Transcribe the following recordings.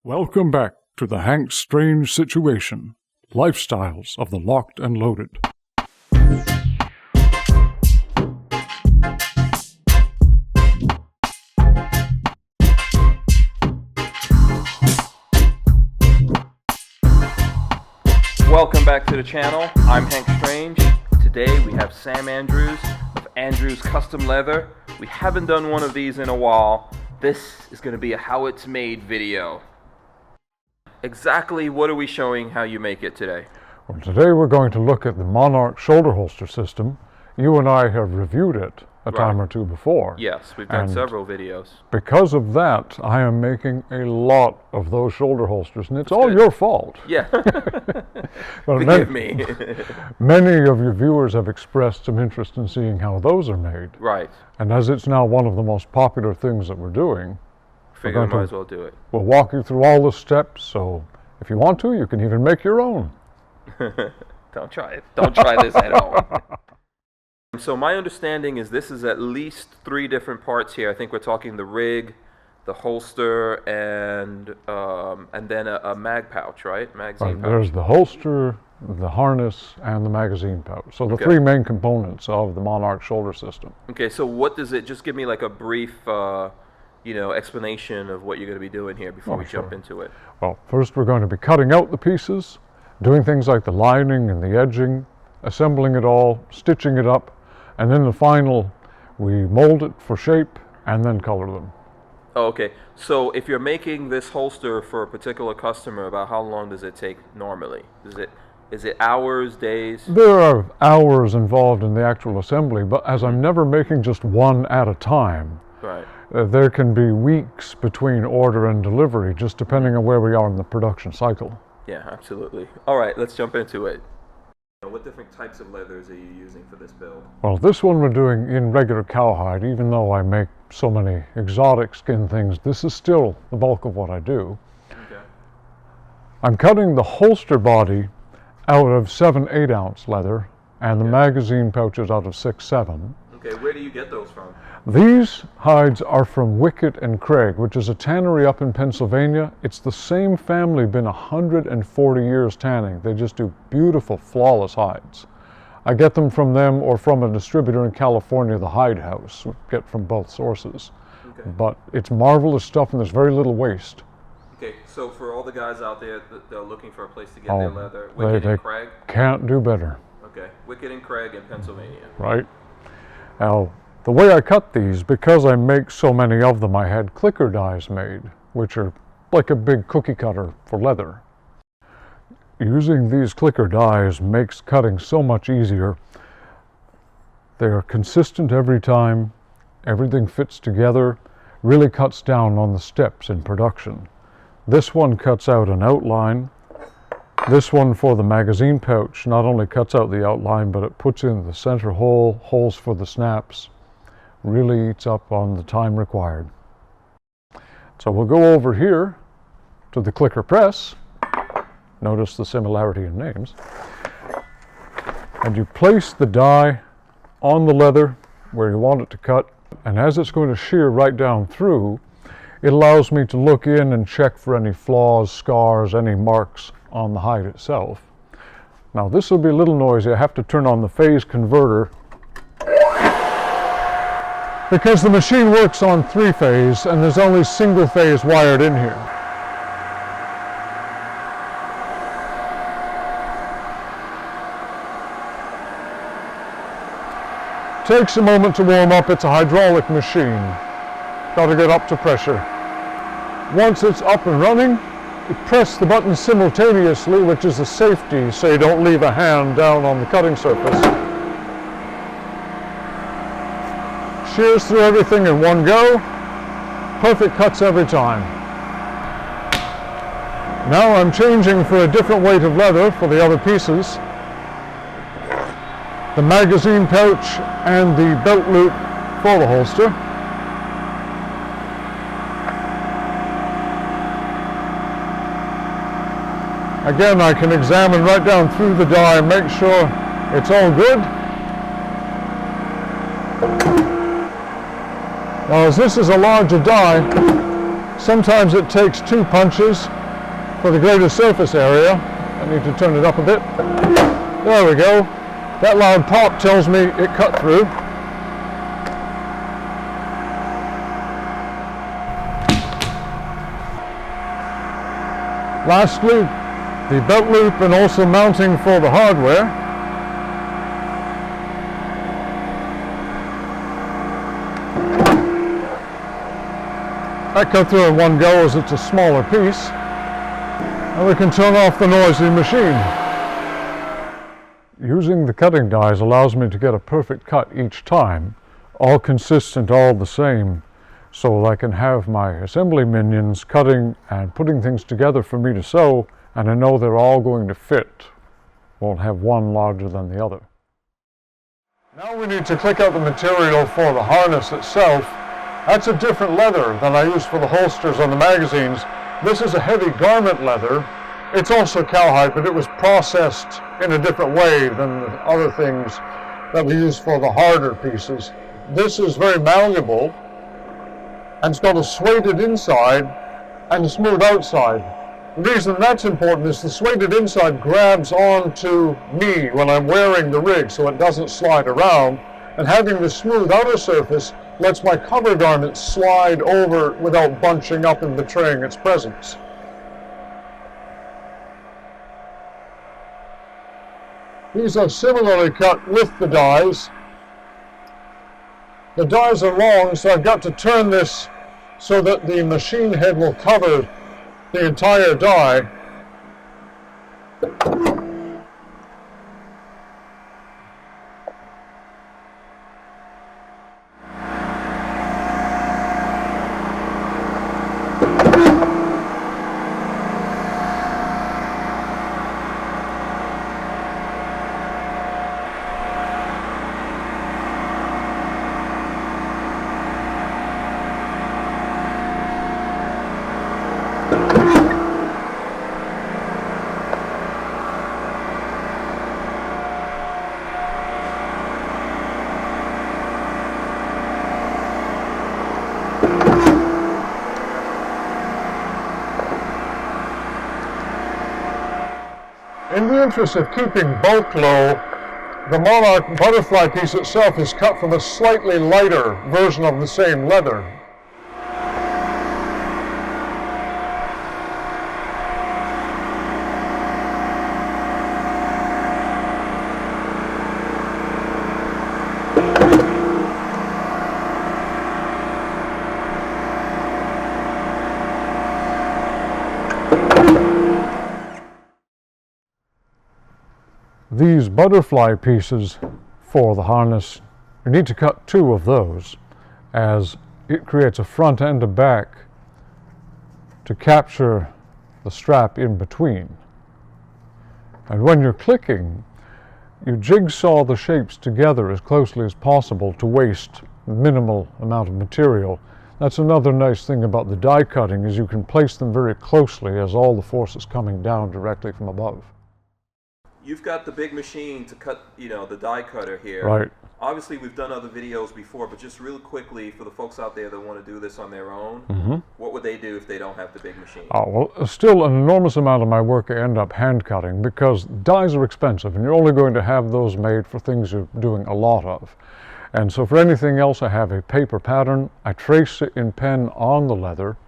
Welcome back to the Hank Strange Situation, Lifestyles of the Locked and Loaded. Welcome back to the channel. I'm Hank Strange. Today we have Sam Andrews of Andrews Custom Leather. We haven't done one of these in a while. This is going to be a how it's made video. Exactly what are we showing how you make it today? Well, today we're going to look at the Monarch Shoulder Holster System. You and I have reviewed it a time or two before. Yes, we've done several videos. Because of that, I am making a lot of those shoulder holsters, and it's all your fault. Yeah. Forgive me. Many of your viewers have expressed some interest in seeing how those are made. Right. And as it's now one of the most popular things that we're doing, figure we might as well do it. We'll walk you through all the steps, so if you want to, you can even make your own. Don't try it. Don't try this at home. So my understanding is this is at least 3 different parts here. I think we're talking the rig, the holster, and then a mag pouch, right? Magazine pouch. There's the holster, the harness, and the magazine pouch. So the 3 main components of the Monarch shoulder system. Okay, so what does it, just give me like a brief explanation of what you're going to be doing here before we jump into it. Well, first we're going to be cutting out the pieces, doing things like the lining and the edging, assembling it all, stitching it up, and then the final, we mold it for shape and then color them. Oh, okay. So if you're making this holster for a particular customer, about how long does it take normally? Is it hours, days? There are hours involved in the actual assembly, but as I'm never making just one at a time, right. There can be weeks between order and delivery, just depending on where we are in the production cycle. Yeah, absolutely. All right, let's jump into it. What different types of leathers are you using for this build? Well, this one we're doing in regular cowhide. Even though I make so many exotic skin things, this is still the bulk of what I do. Okay. I'm cutting the holster body out of 7/8 ounce leather and the magazine pouches out of 6/7. Okay, where do you get those from? These hides are from Wickett and Craig, which is a tannery up in Pennsylvania. It's the same family, been 140 years tanning. They just do beautiful, flawless hides. I get them from them or from a distributor in California, the Hide House. We get from both sources. Okay. But it's marvelous stuff and there's very little waste. Okay, so for all the guys out there that are looking for a place to get their leather, Wickett and Craig? Can't do better. Okay, Wickett and Craig in Pennsylvania. Right. Now, the way I cut these, because I make so many of them, I had clicker dies made, which are like a big cookie cutter for leather. Using these clicker dies makes cutting so much easier. They're consistent every time, everything fits together, really cuts down on the steps in production. This one cuts out an outline. This one for the magazine pouch not only cuts out the outline, but it puts in the center hole, holes for the snaps. Really eats up on the time required. So we'll go over here to the clicker press. Notice the similarity in names. And you place the die on the leather where you want it to cut. And as it's going to shear right down through, it allows me to look in and check for any flaws, scars, any marks on the hide itself. Now this will be a little noisy. I have to turn on the phase converter because the machine works on 3-phase and there's only single phase wired in here. Takes a moment to warm up. It's a hydraulic machine. Got to get up to pressure. Once it's up and running, you press the button simultaneously, which is a safety so you don't leave a hand down on the cutting surface. Shears through everything in one go. Perfect cuts every time. Now I'm changing for a different weight of leather for the other pieces. The magazine pouch and the belt loop for the holster. Again, I can examine right down through the die and make sure it's all good. Now, as this is a larger die, Sometimes it takes 2 punches for the greater surface area. I need to turn it up a bit. There we go. That loud pop tells me it cut through. Lastly, the belt loop and also mounting for the hardware. That cut through in one go as it's a smaller piece. And we can turn off the noisy machine. Using the cutting dies allows me to get a perfect cut each time, all consistent, all the same, so I can have my assembly minions cutting and putting things together for me to sew, and I know they're all going to fit. Won't have one larger than the other. Now we need to click out the material for the harness itself. That's a different leather than I use for the holsters on the magazines. This is a heavy garment leather. It's also cowhide, but it was processed in a different way than the other things that we use for the harder pieces. This is very malleable, and it's got a suede inside and a smooth outside. The reason that's important is the suede inside grabs onto me when I'm wearing the rig so it doesn't slide around, and having the smooth outer surface lets my cover garment slide over without bunching up and betraying its presence. These are similarly cut with the dies. The dies are long, so I've got to turn this so that the machine head will cover the entire die. In the interest of keeping bulk low, the Monarch butterfly piece itself is cut from a slightly lighter version of the same leather. These butterfly pieces for the harness, you need to cut 2 of those, as it creates a front and a back to capture the strap in between. And when you're clicking, you jigsaw the shapes together as closely as possible to waste minimal amount of material. That's another nice thing about the die cutting, is you can place them very closely as all the force is coming down directly from above. You've got the big machine to cut, the die cutter here. Right. Obviously, we've done other videos before, but just real quickly, for the folks out there that want to do this on their own, what would they do if they don't have the big machine? Oh, well, still an enormous amount of my work I end up hand cutting, because dies are expensive, and you're only going to have those made for things you're doing a lot of. And so for anything else, I have a paper pattern. I trace it in pen on the leather,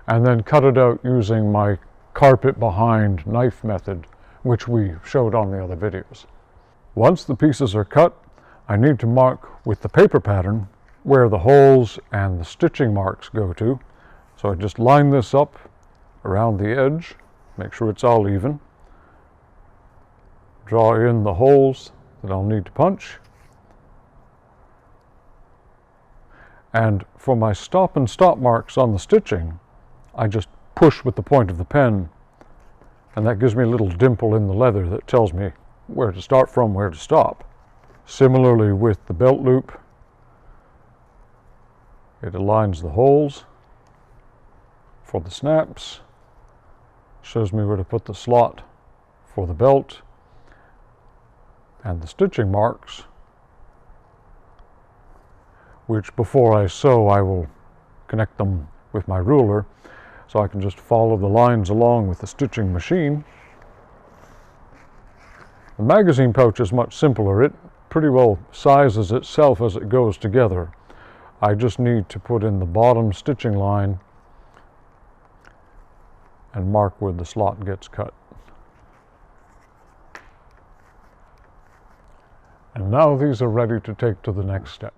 and then cut it out using my carpet behind knife method, which we showed on the other videos. Once the pieces are cut, I need to mark with the paper pattern where the holes and the stitching marks go to. So I just line this up around the edge, make sure it's all even, draw in the holes that I'll need to punch, and for my stop and stop marks on the stitching, I just push with the point of the pen, and that gives me a little dimple in the leather that tells me where to start from, where to stop. Similarly with the belt loop, it aligns the holes for the snaps, shows me where to put the slot for the belt, and the stitching marks, which before I sew I will connect them with my ruler. so I can just follow the lines along with the stitching machine. The magazine pouch is much simpler. It pretty well sizes itself as it goes together. I just need to put in the bottom stitching line and mark where the slot gets cut. And now these are ready to take to the next step.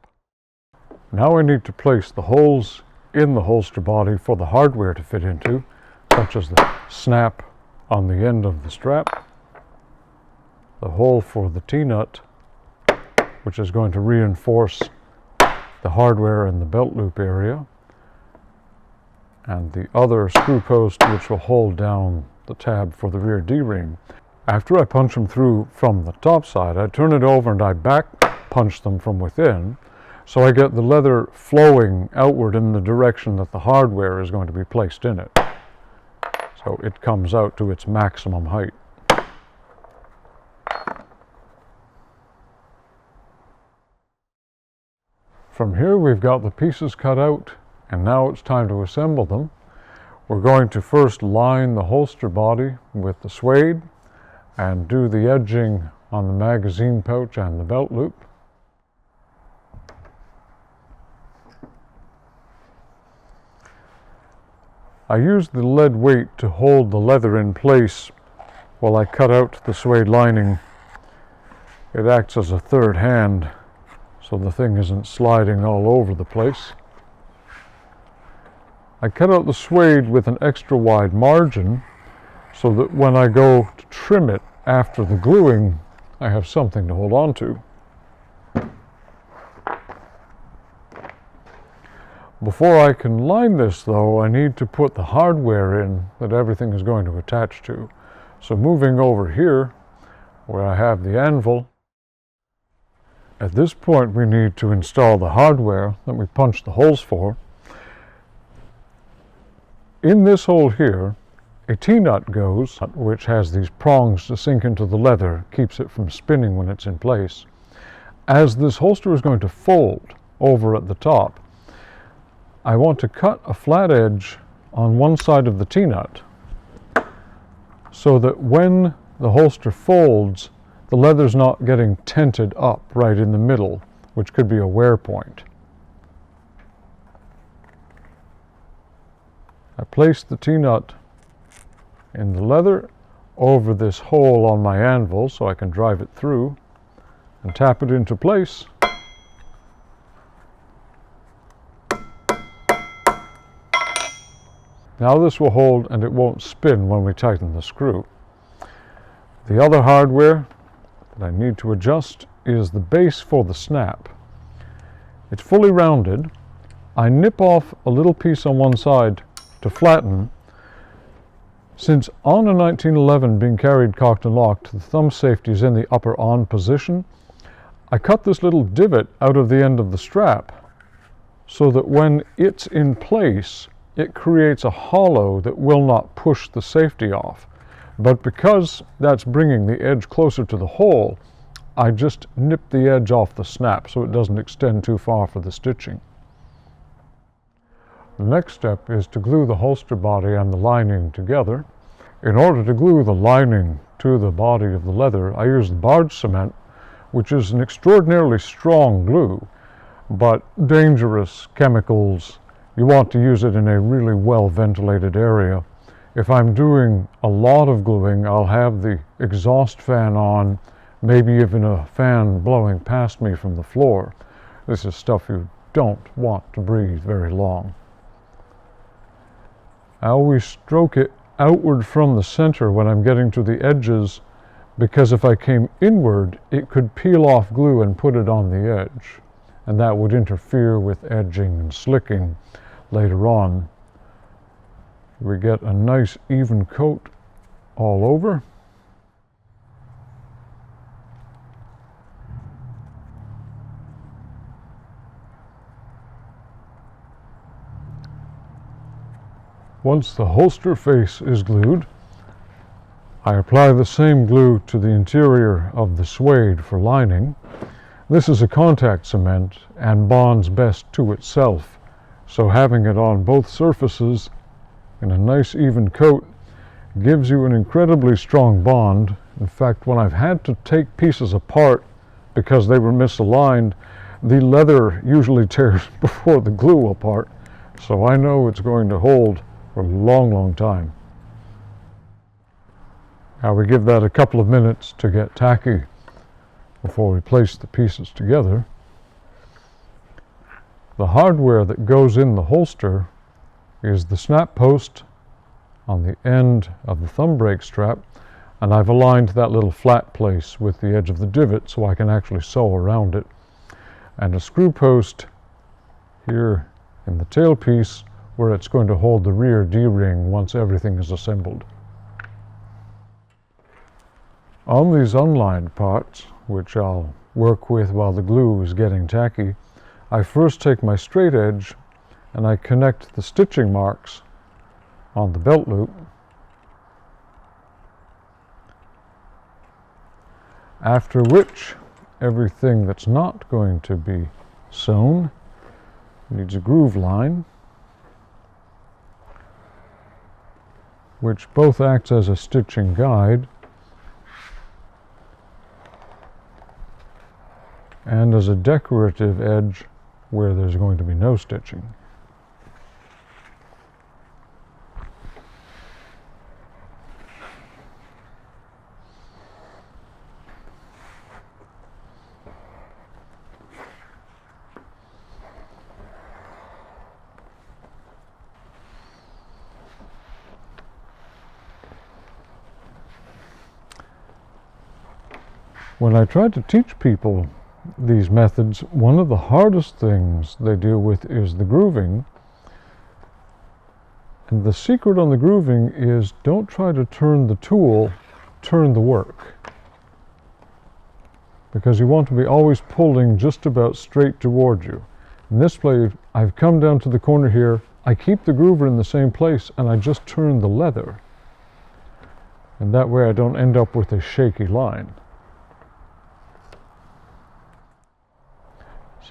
Now I need to place the holes in the holster body for the hardware to fit into, such as the snap on the end of the strap, the hole for the T-nut, which is going to reinforce the hardware in the belt loop area, and the other screw post which will hold down the tab for the rear D-ring. After I punch them through from the top side, I turn it over and I back punch them from within, so I get the leather flowing outward in the direction that the hardware is going to be placed in it. So it comes out to its maximum height. From here we've got the pieces cut out, and now it's time to assemble them. We're going to first line the holster body with the suede and do the edging on the magazine pouch and the belt loop. I used the lead weight to hold the leather in place while I cut out the suede lining. It acts as a third hand, so the thing isn't sliding all over the place. I cut out the suede with an extra wide margin so that when I go to trim it after the gluing, I have something to hold on to. Before I can line this though, I need to put the hardware in that everything is going to attach to. So moving over here, where I have the anvil, at this point we need to install the hardware that we punched the holes for. In this hole here, a T-nut goes, which has these prongs to sink into the leather, keeps it from spinning when it's in place. As this holster is going to fold over at the top, I want to cut a flat edge on one side of the T-nut so that when the holster folds, the leather's not getting tented up right in the middle, which could be a wear point. I place the T-nut in the leather over this hole on my anvil so I can drive it through and tap it into place. Now this will hold and it won't spin when we tighten the screw. The other hardware that I need to adjust is the base for the snap. It's fully rounded. I nip off a little piece on one side to flatten. Since on a 1911 being carried cocked and locked, the thumb safety is in the upper on position, I cut this little divot out of the end of the strap so that when it's in place, it creates a hollow that will not push the safety off. But because that's bringing the edge closer to the hole, I just nip the edge off the snap so it doesn't extend too far for the stitching. The next step is to glue the holster body and the lining together. In order to glue the lining to the body of the leather, I use the barge cement, which is an extraordinarily strong glue, but dangerous chemicals. You want to use it in a really well ventilated area. If I'm doing a lot of gluing, I'll have the exhaust fan on, maybe even a fan blowing past me from the floor. This is stuff you don't want to breathe very long. I always stroke it outward from the center when I'm getting to the edges, because if I came inward, it could peel off glue and put it on the edge, and that would interfere with edging and slicking later on. We get a nice even coat all over. Once the holster face is glued, I apply the same glue to the interior of the suede for lining. This is a contact cement and bonds best to itself, so having it on both surfaces in a nice even coat gives you an incredibly strong bond. In fact, when I've had to take pieces apart because they were misaligned, the leather usually tears before the glue apart, so I know it's going to hold for a long, long time. Now we give that a couple of minutes to get tacky before we place the pieces together. The hardware that goes in the holster is the snap post on the end of the thumb brake strap, and I've aligned that little flat place with the edge of the divot so I can actually sew around it, and a screw post here in the tailpiece where it's going to hold the rear D-ring once everything is assembled. On these unlined parts, which I'll work with while the glue is getting tacky, I first take my straight edge and I connect the stitching marks on the belt loop. After which, everything that's not going to be sewn needs a groove line, which both acts as a stitching guide and as a decorative edge where there's going to be no stitching. When I try to teach people these methods, one of the hardest things they deal with is the grooving. And the secret on the grooving is don't try to turn the tool, turn the work. Because you want to be always pulling just about straight toward you. In this play, I've come down to the corner here, I keep the groover in the same place, and I just turn the leather. And that way I don't end up with a shaky line.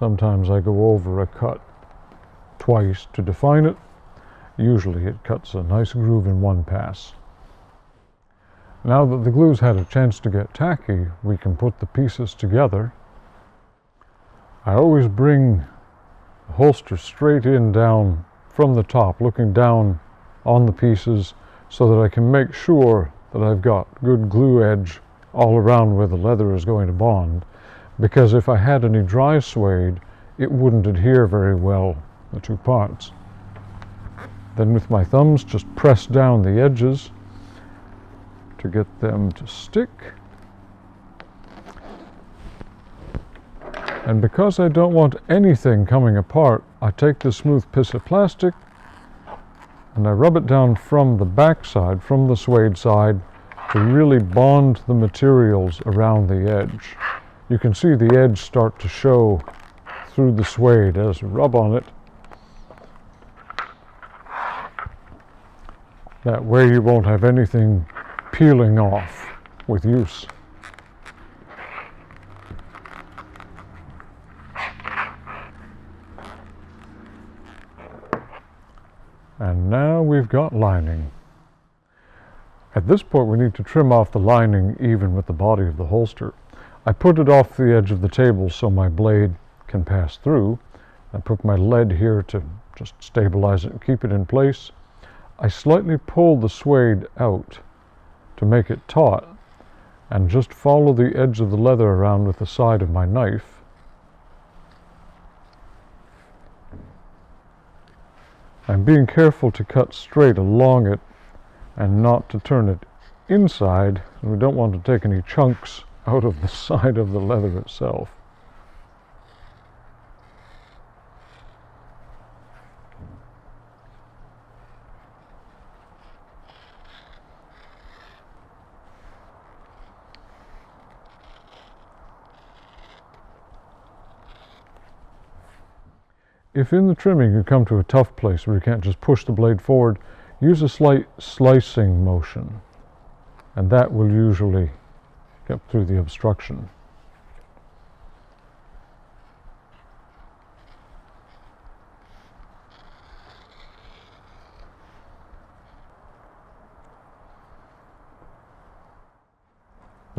Sometimes I go over a cut twice to define it. Usually it cuts a nice groove in one pass. Now that the glue's had a chance to get tacky, we can put the pieces together. I always bring the holster straight in down from the top, looking down on the pieces so that I can make sure that I've got good glue edge all around where the leather is going to bond. Because if I had any dry suede, it wouldn't adhere very well, the two parts. Then with my thumbs, just press down the edges to get them to stick. And because I don't want anything coming apart, I take this smooth piece of plastic and I rub it down from the back side, from the suede side, to really bond the materials around the edge. You can see the edge start to show through the suede as you rub on it. That way you won't have anything peeling off with use. And now we've got lining. At this point we need to trim off the lining even with the body of the holster. I put it off the edge of the table so my blade can pass through. I put my lead here to just stabilize it and keep it in place. I slightly pull the suede out to make it taut and just follow the edge of the leather around with the side of my knife. I'm being careful to cut straight along it and not to turn it inside. We don't want to take any chunks out of the side of the leather itself. If in the trimming you come to a tough place where you can't just push the blade forward, use a slight slicing motion, and that will usually get through the obstruction.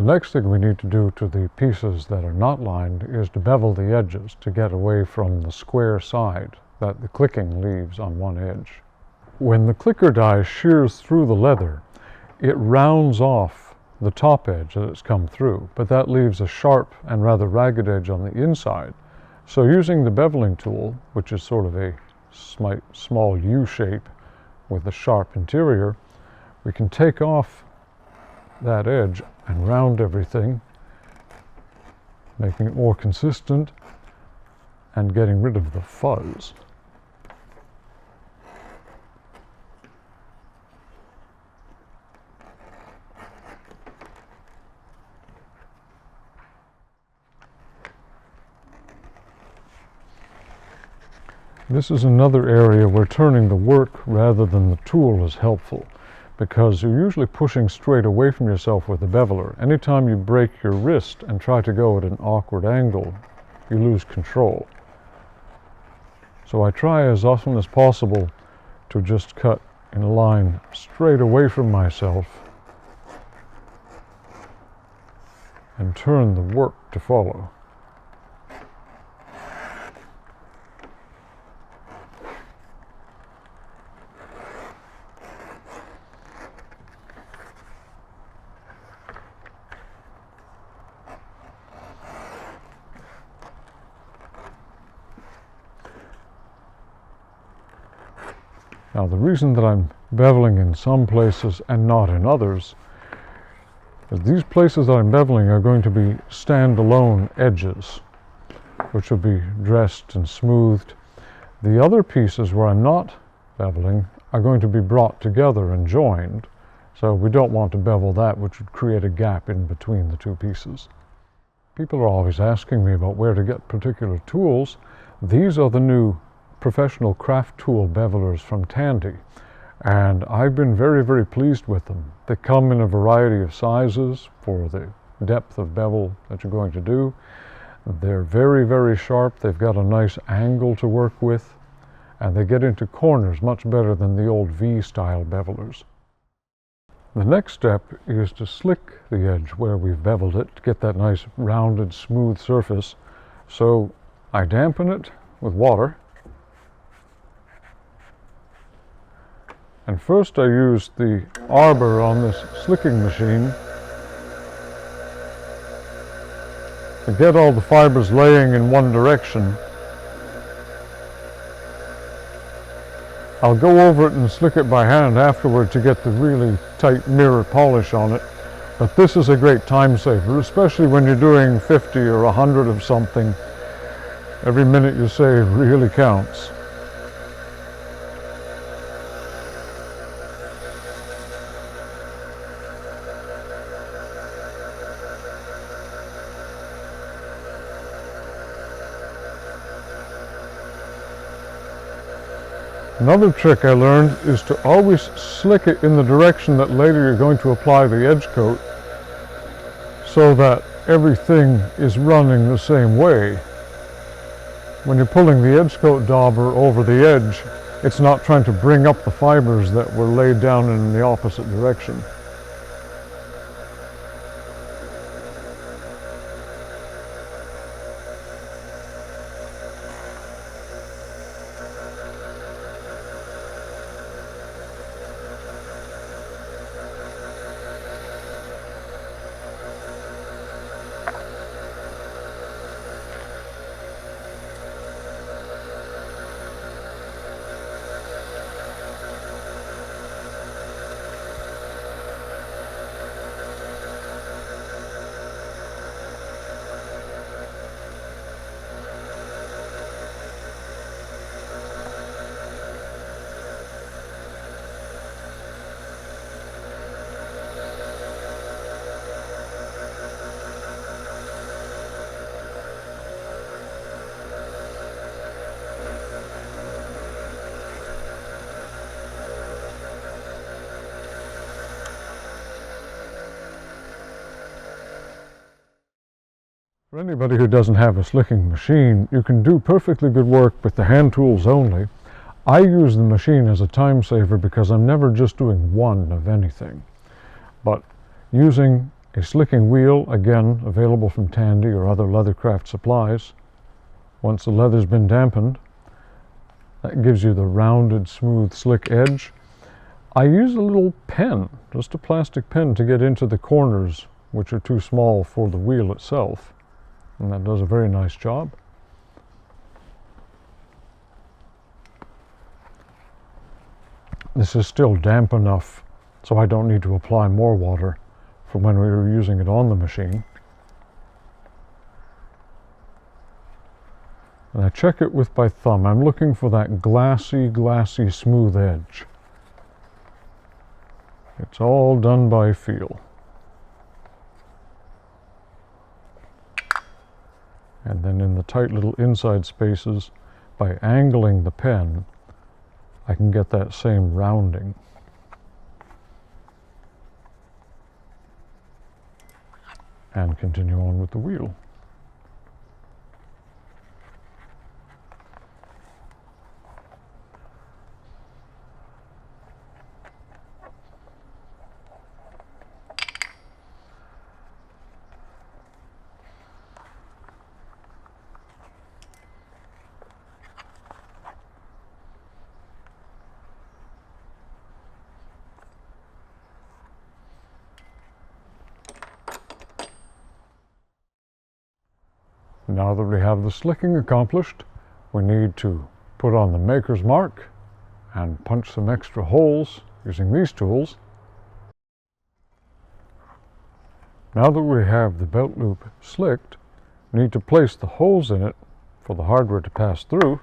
The next thing we need to do to the pieces that are not lined is to bevel the edges to get away from the square side that the clicking leaves on one edge. When the clicker die shears through the leather, it rounds off the top edge that it's come through, but that leaves a sharp and rather ragged edge on the inside. So using the beveling tool, which is sort of a small U shape with a sharp interior, we can take off that edge and round everything, making it more consistent and getting rid of the fuzz. This is another area where turning the work rather than the tool is helpful, because you're usually pushing straight away from yourself with the beveler. Anytime you break your wrist and try to go at an awkward angle, you lose control. So I try as often as possible to just cut in a line straight away from myself and turn the work to follow. Now, the reason that I'm beveling in some places and not in others is these places that I'm beveling are going to be standalone edges, which will be dressed and smoothed. The other pieces where I'm not beveling are going to be brought together and joined, so we don't want to bevel that, which would create a gap in between the two pieces. People are always asking me about where to get particular tools. These are the new professional craft tool bevelers from Tandy, and I've been very, very pleased with them. They come in a variety of sizes for the depth of bevel that you're going to do. They're very, very sharp. They've got a nice angle to work with, and they get into corners much better than the old V-style bevelers. The next step is to slick the edge where we've beveled it to get that nice rounded, smooth surface. So I dampen it with water. And first I use the arbor on this slicking machine to get all the fibers laying in one direction. I'll go over it and slick it by hand afterward to get the really tight mirror polish on it. But this is a great time saver, especially when you're doing 50 or 100 of something. Every minute you save really counts. Another trick I learned is to always slick it in the direction that later you're going to apply the edge coat, so that everything is running the same way. When you're pulling the edge coat dauber over the edge, it's not trying to bring up the fibers that were laid down in the opposite direction. For anybody who doesn't have a slicking machine, you can do perfectly good work with the hand tools only. I use the machine as a time saver because I'm never just doing one of anything. But using A slicking wheel, again available from Tandy or other leathercraft supplies. Once the leather's been dampened, that gives you the rounded, smooth, slick edge. I use a little pen, just a plastic pen, to get into the corners, which are too small for the wheel itself. And that does a very nice job. This is still damp enough so I don't need to apply more water from when we were using it on the machine. And I check it with my thumb. I'm looking for that glassy, smooth edge. It's all done by feel. And then in the tight little inside spaces, by angling the pen, I can get that same rounding. And continue on with the wheel. Now that we have the slicking accomplished, we need to put on the maker's mark and punch some extra holes using these tools. Now that we have the belt loop slicked, we need to place the holes in it for the hardware to pass through.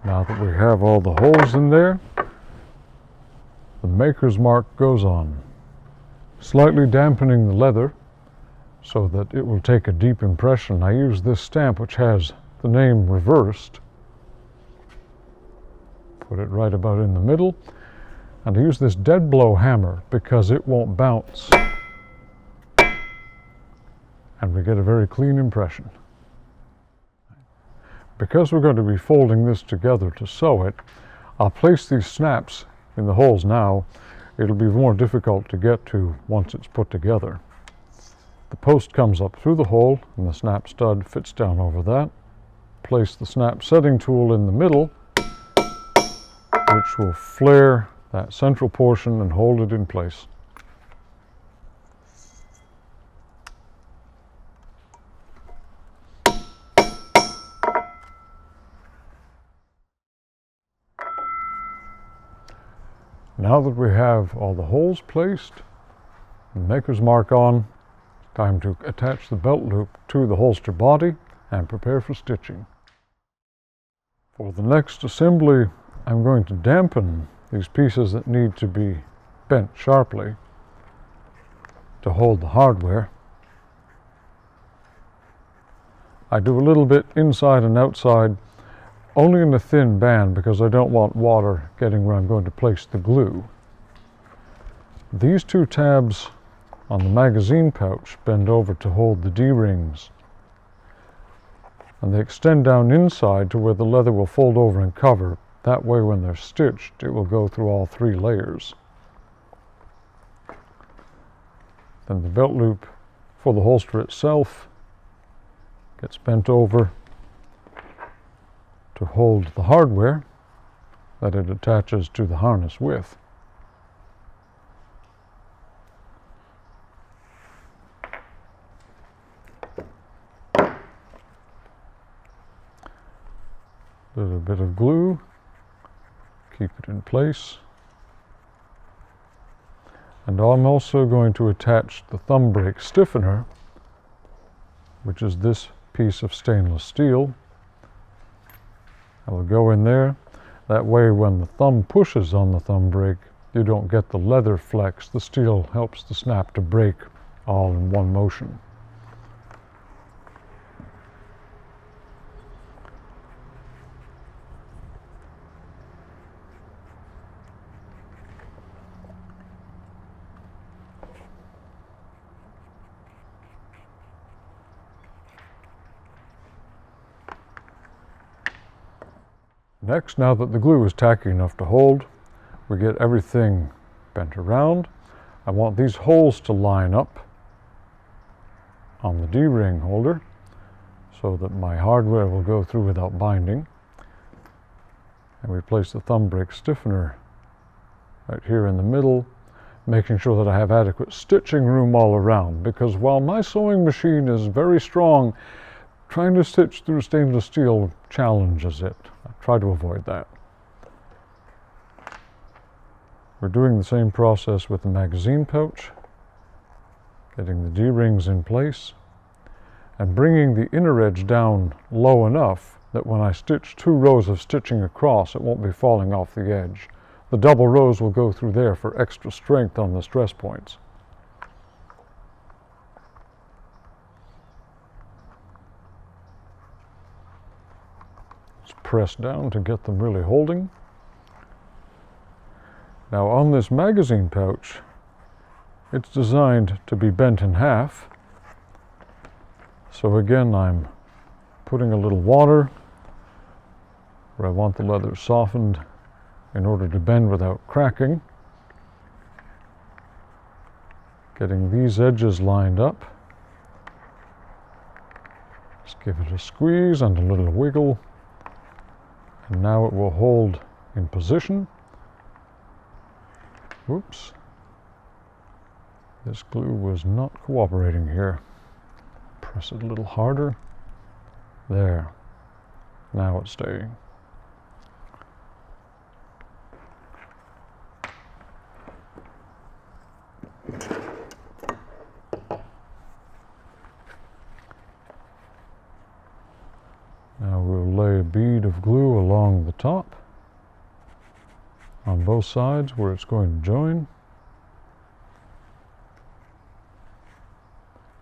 Now that we have all the holes in there, the maker's mark goes on, slightly dampening the leather so that it will take a deep impression. I use this stamp which has the name reversed. Put it right about in the middle, and I use this dead blow hammer because it won't bounce, and we get a very clean impression. Because we're going to be folding this together to sew it, I'll place these snaps in the holes now. It'll be more difficult to get to once it's put together. The post comes up through the hole and the snap stud fits down over that. Place the snap setting tool in the middle, which will flare that central portion and hold it in place. Now that we have all the holes placed, the maker's mark on, time to attach the belt loop to the holster body and prepare for stitching. For the next assembly, I'm going to dampen these pieces that need to be bent sharply to hold the hardware. I do a little bit inside and outside, only in a thin band because I don't want water getting where I'm going to place the glue. These two tabs on the magazine pouch bend over to hold the D-rings, and they extend down inside to where the leather will fold over and cover. That way when they're stitched, it will go through all three layers. Then the belt loop for the holster itself gets bent over to hold the hardware that it attaches to the harness with. Little bit of glue, keep it in place. And I'm also going to attach the thumb brake stiffener, which is this piece of stainless steel. I will go in there, That way when the thumb pushes on the thumb brake, you don't get the leather flex. The steel helps the snap to break all in one motion. Next, now that the glue is tacky enough to hold, we get everything bent around. I want these holes to line up on the D-ring holder so that my hardware will go through without binding. And we place the thumb brake stiffener right here in the middle, making sure that I have adequate stitching room all around, because while my sewing machine is very strong, trying to stitch through stainless steel challenges it. I try to avoid that. We're doing the same process with the magazine pouch, getting the D-rings in place and bringing the inner edge down low enough that when I stitch 2 rows of stitching across, it won't be falling off the edge. The double rows will go through there for extra strength on the stress points. Just press down to get them really holding. Now on this magazine pouch, it's designed to be bent in half. So again, I'm putting a little water where I want the leather softened in order to bend without cracking. Getting these edges lined up. Just give it a squeeze and a little wiggle. And now it will hold in position. Whoops. This glue was not cooperating here. Press it a little harder. There. Now it's staying. Now we'll lay a bead of glue along the top on both sides where it's going to join,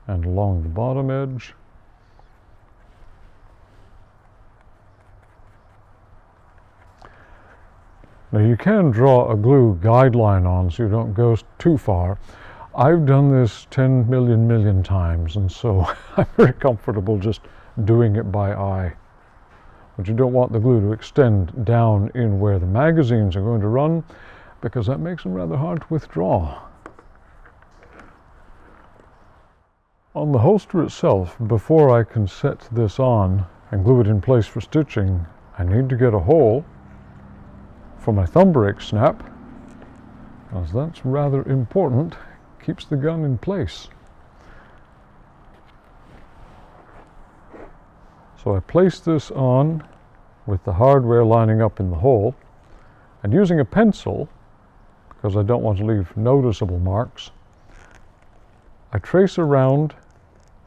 and along the bottom edge. Now you can draw a glue guideline on so you don't go too far. I've done this 10 million times, and so I'm very comfortable just doing it by eye. But you don't want the glue to extend down in where the magazines are going to run, because that makes them rather hard to withdraw. On the holster itself, before I can set this on and glue it in place for stitching, I need to get a hole for my thumb brake snap, because that's rather important. Keeps the gun in place. So I place this on with the hardware lining up in the hole, and using a pencil, because I don't want to leave noticeable marks, I trace around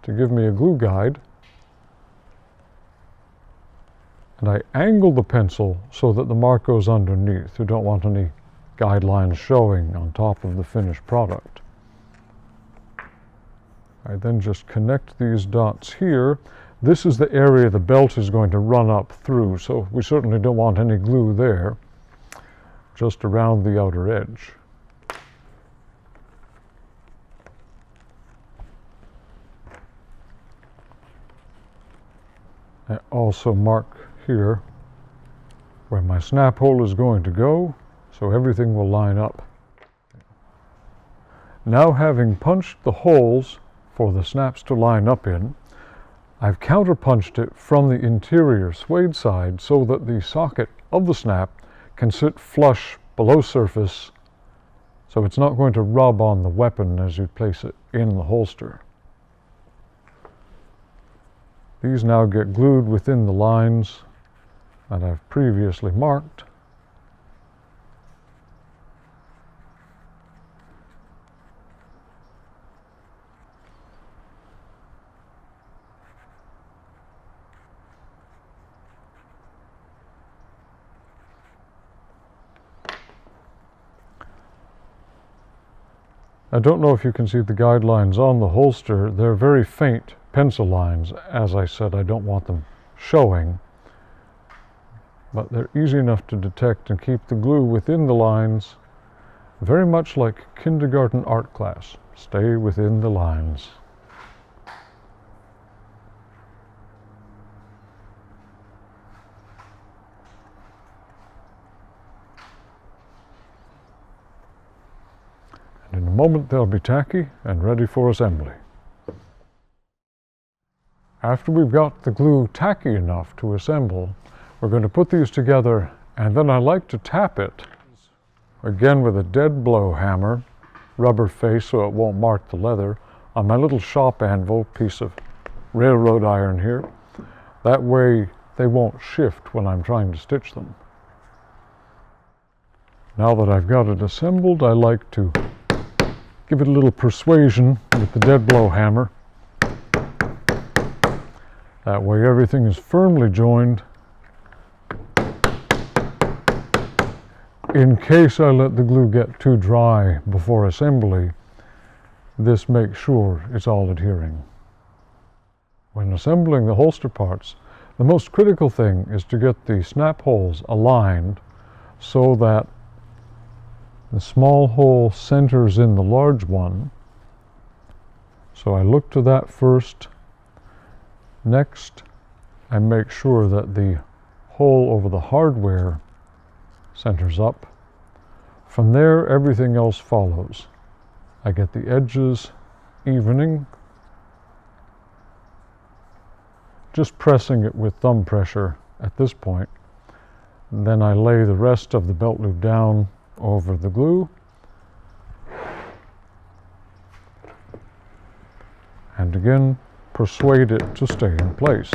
to give me a glue guide, and I angle the pencil so that the mark goes underneath. You don't want any guidelines showing on top of the finished product. I then just connect these dots here. This is the area the belt is going to run up through, so we certainly don't want any glue there, just around the outer edge. I also mark here where my snap hole is going to go, so everything will line up. Now, having punched the holes for the snaps to line up in, I've counterpunched it from the interior suede side so that the socket of the snap can sit flush below surface, so it's not going to rub on the weapon as you place it in the holster. These now get glued within the lines that I've previously marked. I don't know if you can see the guidelines on the holster. They're very faint pencil lines. As I said, I don't want them showing, but they're easy enough to detect and keep the glue within the lines, very much like kindergarten art class. Stay within the lines. And in a moment they'll be tacky and ready for assembly. After we've got the glue tacky enough to assemble, we're going to put these together, and then I like to tap it, again with a dead blow hammer, rubber face so it won't mark the leather, on my little shop anvil, piece of railroad iron here. That way they won't shift when I'm trying to stitch them. Now that I've got it assembled, I like to give it a little persuasion with the dead blow hammer. That way everything is firmly joined. In case I let the glue get too dry before assembly, this makes sure it's all adhering. When assembling the holster parts, the most critical thing is to get the snap holes aligned so that the small hole centers in the large one. So I look to that first. Next, I make sure that the hole over the hardware centers up. From there, everything else follows. I get the edges evening, just pressing it with thumb pressure at this point. And then I lay the rest of the belt loop down over the glue, and again persuade it to stay in place.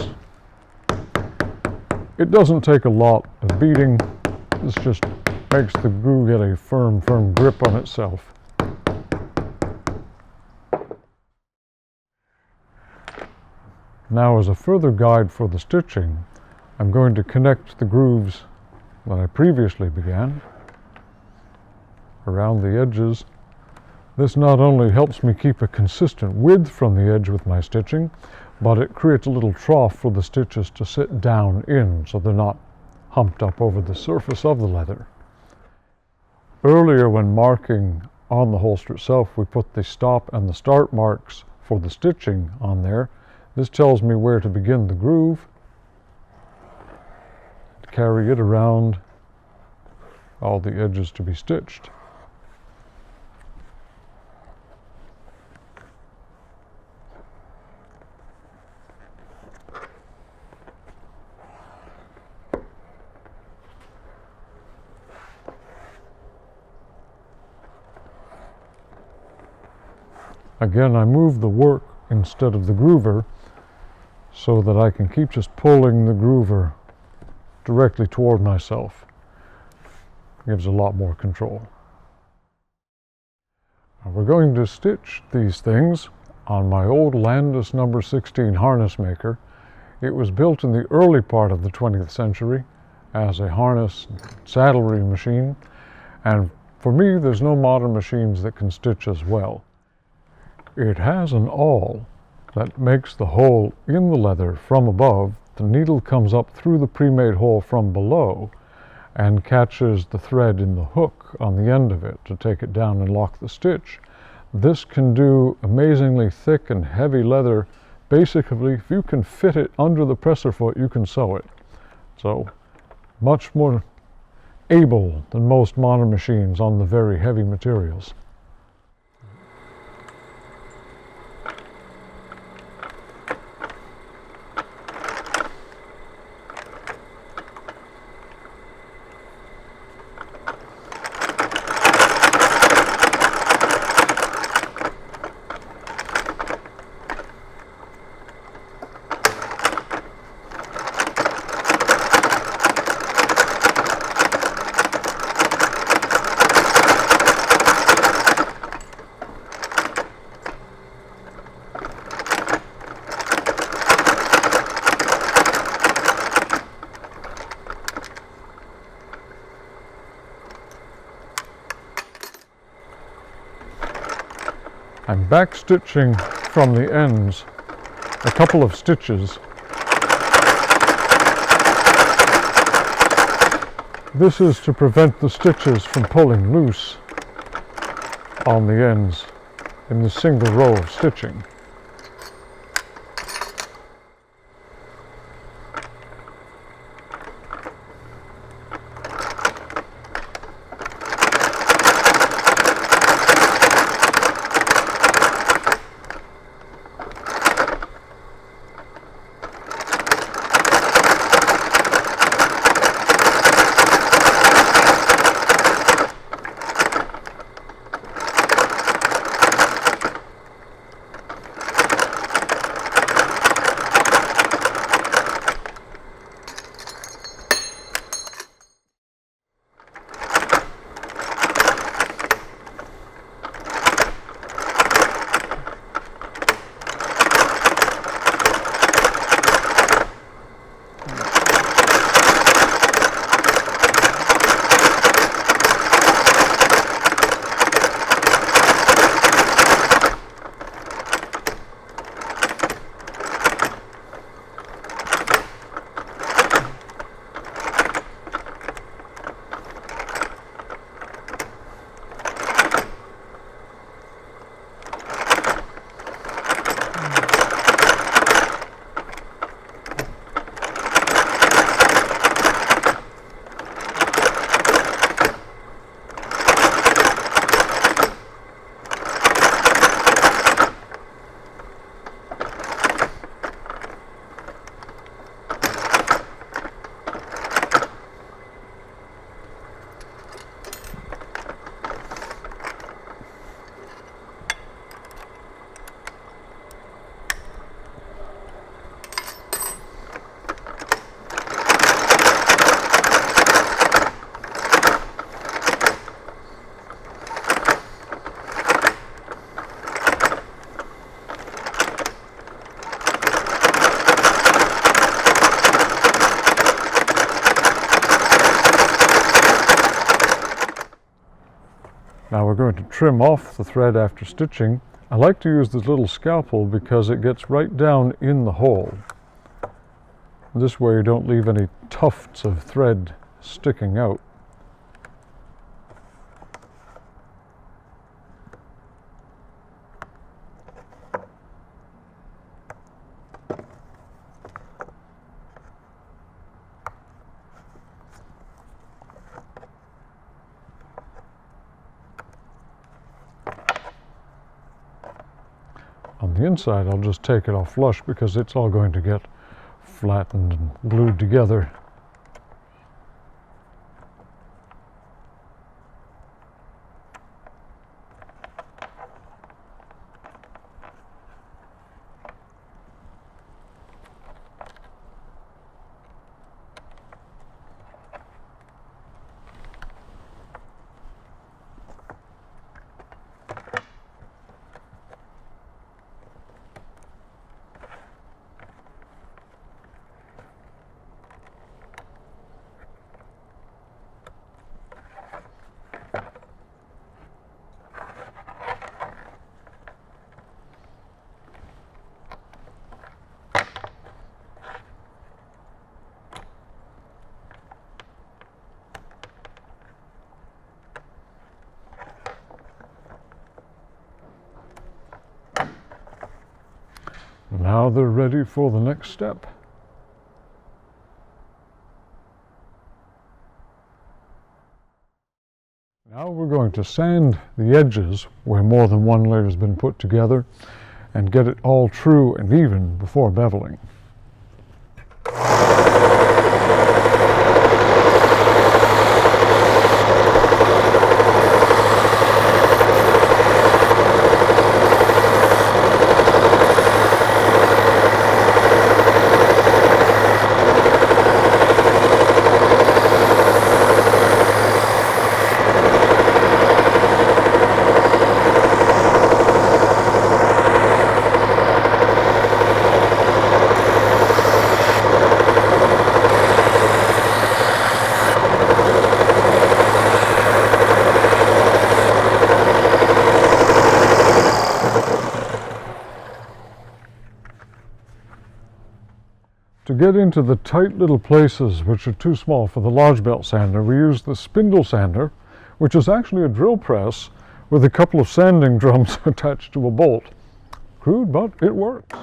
It doesn't take a lot of beating. This just makes the glue get a firm grip on itself. Now, as a further guide for the stitching, I'm going to connect the grooves that I previously began around the edges. This not only helps me keep a consistent width from the edge with my stitching, but it creates a little trough for the stitches to sit down in so they're not humped up over the surface of the leather. Earlier, when marking on the holster itself, we put the stop and the start marks for the stitching on there. This tells me where to begin the groove, carry it around all the edges to be stitched. Again, I move the work instead of the groover so that I can keep just pulling the groover directly toward myself. Gives a lot more control. Now we're going to stitch these things on my old Landis number 16 harness maker. It was built in the early part of the 20th century as a harness saddlery machine, and for me there's no modern machines that can stitch as well. It has an awl that makes the hole in the leather from above. The needle comes up through the pre-made hole from below and catches the thread in the hook on the end of it to take it down and lock the stitch. This can do amazingly thick and heavy leather. Basically, if you can fit it under the presser foot, you can sew it. So, much more able than most modern machines on the very heavy materials. I'm back stitching from the ends a couple of stitches. This is to prevent the stitches from pulling loose on the ends in the single row of stitching. Now we're going to trim off the thread after stitching. I like to use this little scalpel because it gets right down in the hole. This way you don't leave any tufts of thread sticking out. On the inside, I'll just take it off flush because it's all going to get flattened and glued together. Now they're ready for the next step. Now we're going to sand the edges where more than one layer has been put together and get it all true and even before beveling. get into the tight little places which are too small for the large belt sander, we use the spindle sander, which is actually a drill press with a couple of sanding drums attached to a bolt. Crude, but it works.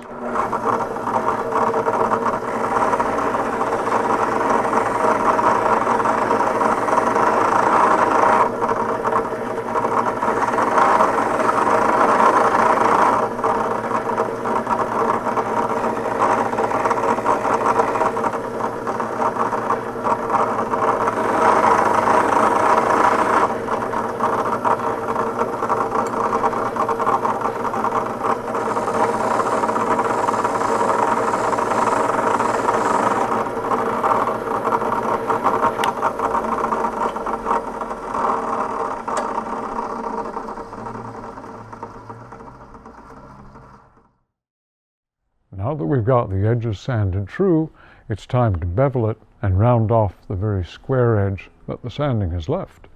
Now that we've got the edges sanded true, it's time to bevel it and round off the very square edge that the sanding has left.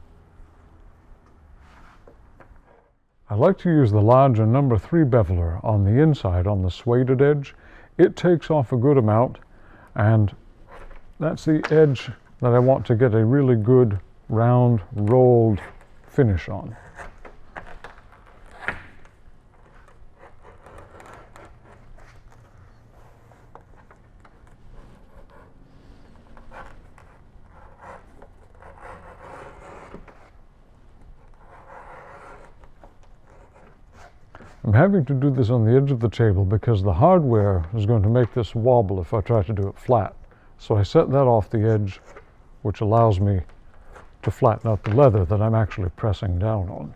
I like to use the larger number 3 beveler on the inside, on the sueded edge. It takes off a good amount, and that's the edge that I want to get a really good round rolled finish on. I'm having to do this on the edge of the table because the hardware is going to make this wobble if I try to do it flat. So I set that off the edge, which allows me to flatten out the leather that I'm actually pressing down on.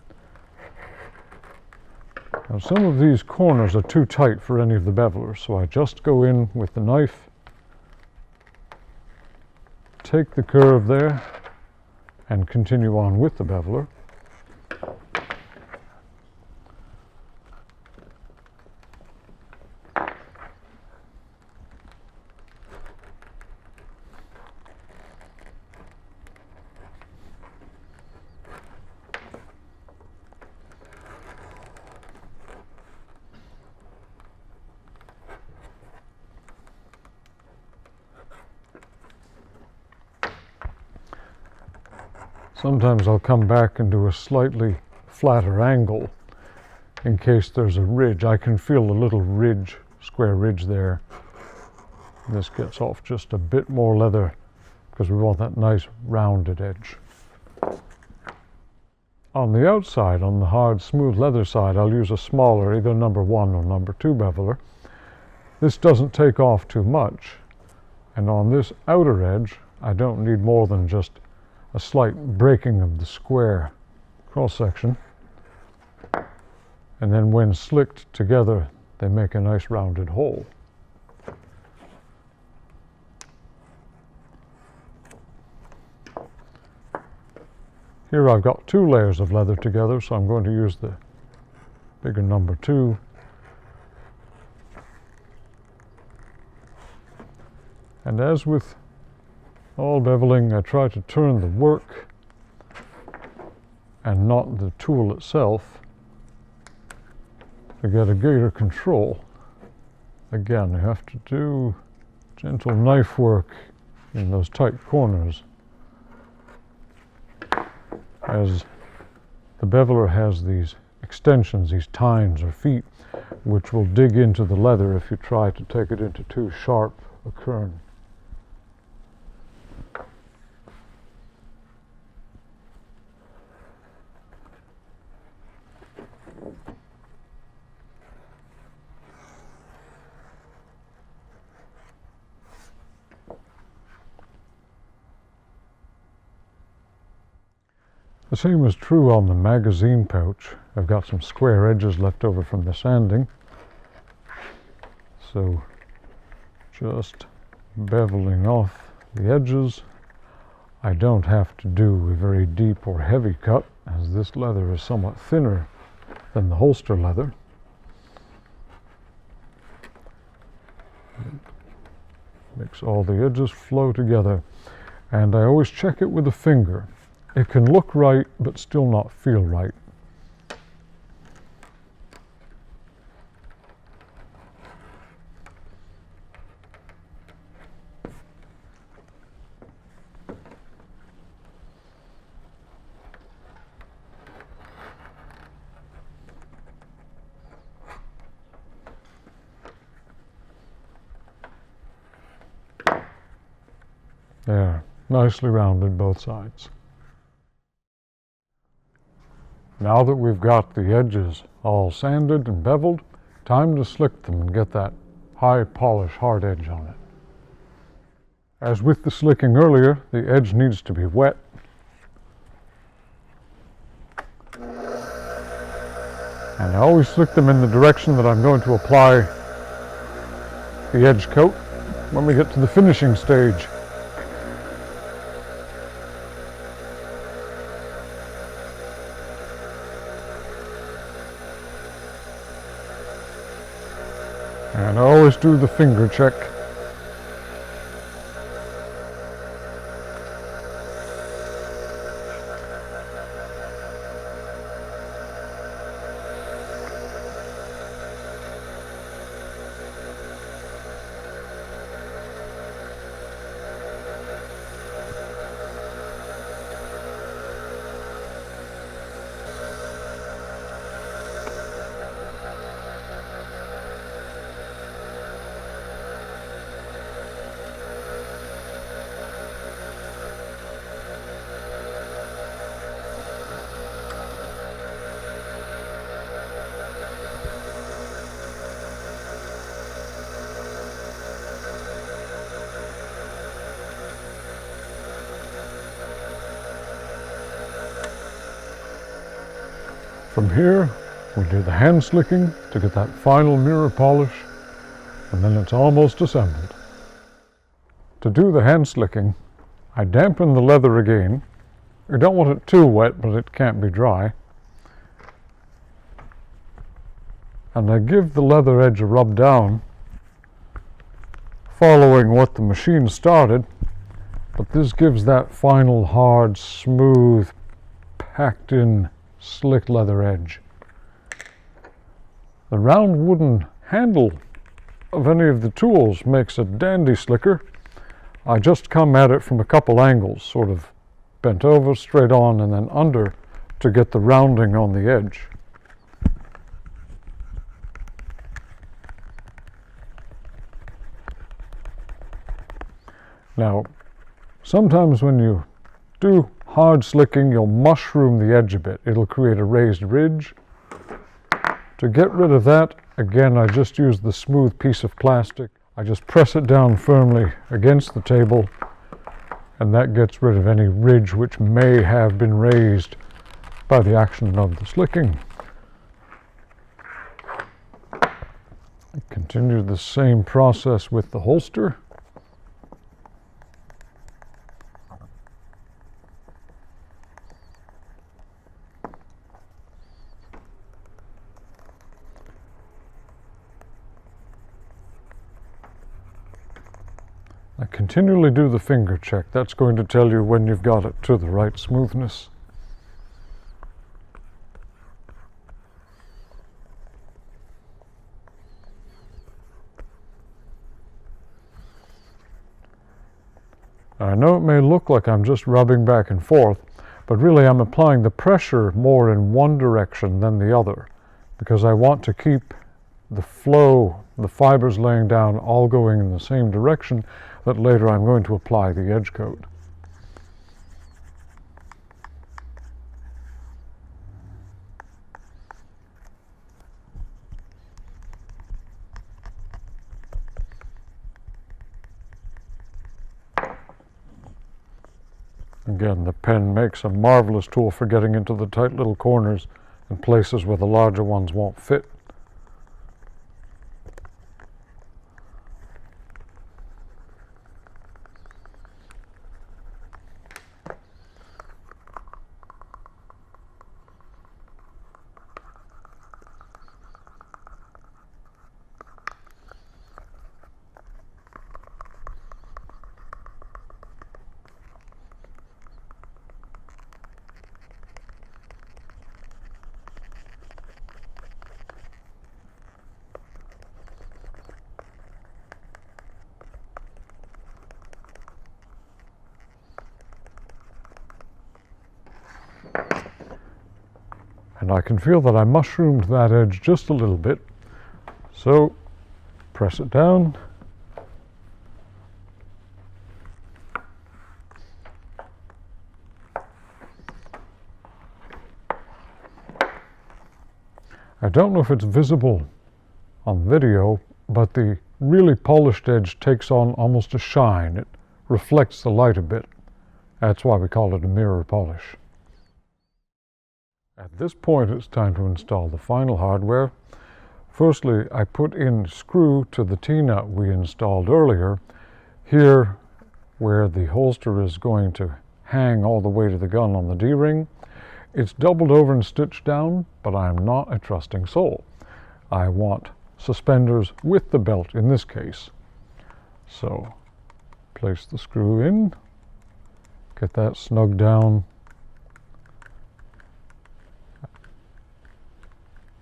Now, some of these corners are too tight for any of the bevelers, so I just go in with the knife, take the curve there, and continue on with the beveler. Sometimes I'll come back and do a slightly flatter angle in case there's a ridge. I can feel a little ridge, square ridge there. This gets off just a bit more leather because we want that nice rounded edge. On the outside, on the hard, smooth leather side, I'll use a smaller, either number 1 or number 2 beveler. This doesn't take off too much, and on this outer edge, I don't need more than just a slight breaking of the square cross-section, and then when slicked together they make a nice rounded hole. Here I've got 2 layers of leather together, so I'm going to use the bigger number 2. And as with all beveling, I try to turn the work and not the tool itself to get a greater control. Again, you have to do gentle knife work in those tight corners, as the beveler has these extensions, these tines or feet, which will dig into the leather if you try to take it into too sharp a turn. The same is true on the magazine pouch. I've got some square edges left over from the sanding, so just beveling off the edges. I don't have to do a very deep or heavy cut, as this leather is somewhat thinner than the holster leather. Makes all the edges flow together, and I always check it with a finger. It can look right, but still not feel right. There, nicely rounded both sides. Now that we've got the edges all sanded and beveled, time to slick them and get that high polish hard edge on it. As with the slicking earlier, the edge needs to be wet. And I always slick them in the direction that I'm going to apply the edge coat when we get to the finishing stage. And I always do the finger check. From here, we do the hand slicking to get that final mirror polish, and then it's almost assembled. To do the hand slicking, I dampen the leather again. I don't want it too wet, but it can't be dry. And I give the leather edge a rub down, following what the machine started, but this gives that final hard, smooth, packed in slick leather edge. The round wooden handle of any of the tools makes a dandy slicker. I just come at it from a couple angles, sort of bent over, straight on, and then under to get the rounding on the edge. Now, sometimes when you do hard slicking, you'll mushroom the edge a bit. It'll create a raised ridge. To get rid of that, again, I just use the smooth piece of plastic. I just press it down firmly against the table, and that gets rid of any ridge which may have been raised by the action of the slicking. I continue the same process with the holster. I continually do the finger check. That's going to tell you when you've got it to the right smoothness. I know it may look like I'm just rubbing back and forth, but really I'm applying the pressure more in one direction than the other, because I want to keep the flow, the fibers laying down, all going in the same direction that later I'm going to apply the edge coat. Again, the pen makes a marvelous tool for getting into the tight little corners and places where the larger ones won't fit. And I can feel that I mushroomed that edge just a little bit. So press it down. I don't know if it's visible on video, but the really polished edge takes on almost a shine. It reflects the light a bit. That's why we call it a mirror polish. At this point, it's time to install the final hardware. Firstly, I put in the screw to the T-nut we installed earlier. Here, where the holster is going to hang all the way to the gun on the D-ring, it's doubled over and stitched down, but I'm not a trusting soul. I want suspenders with the belt in this case. So, place the screw in, get that snug down,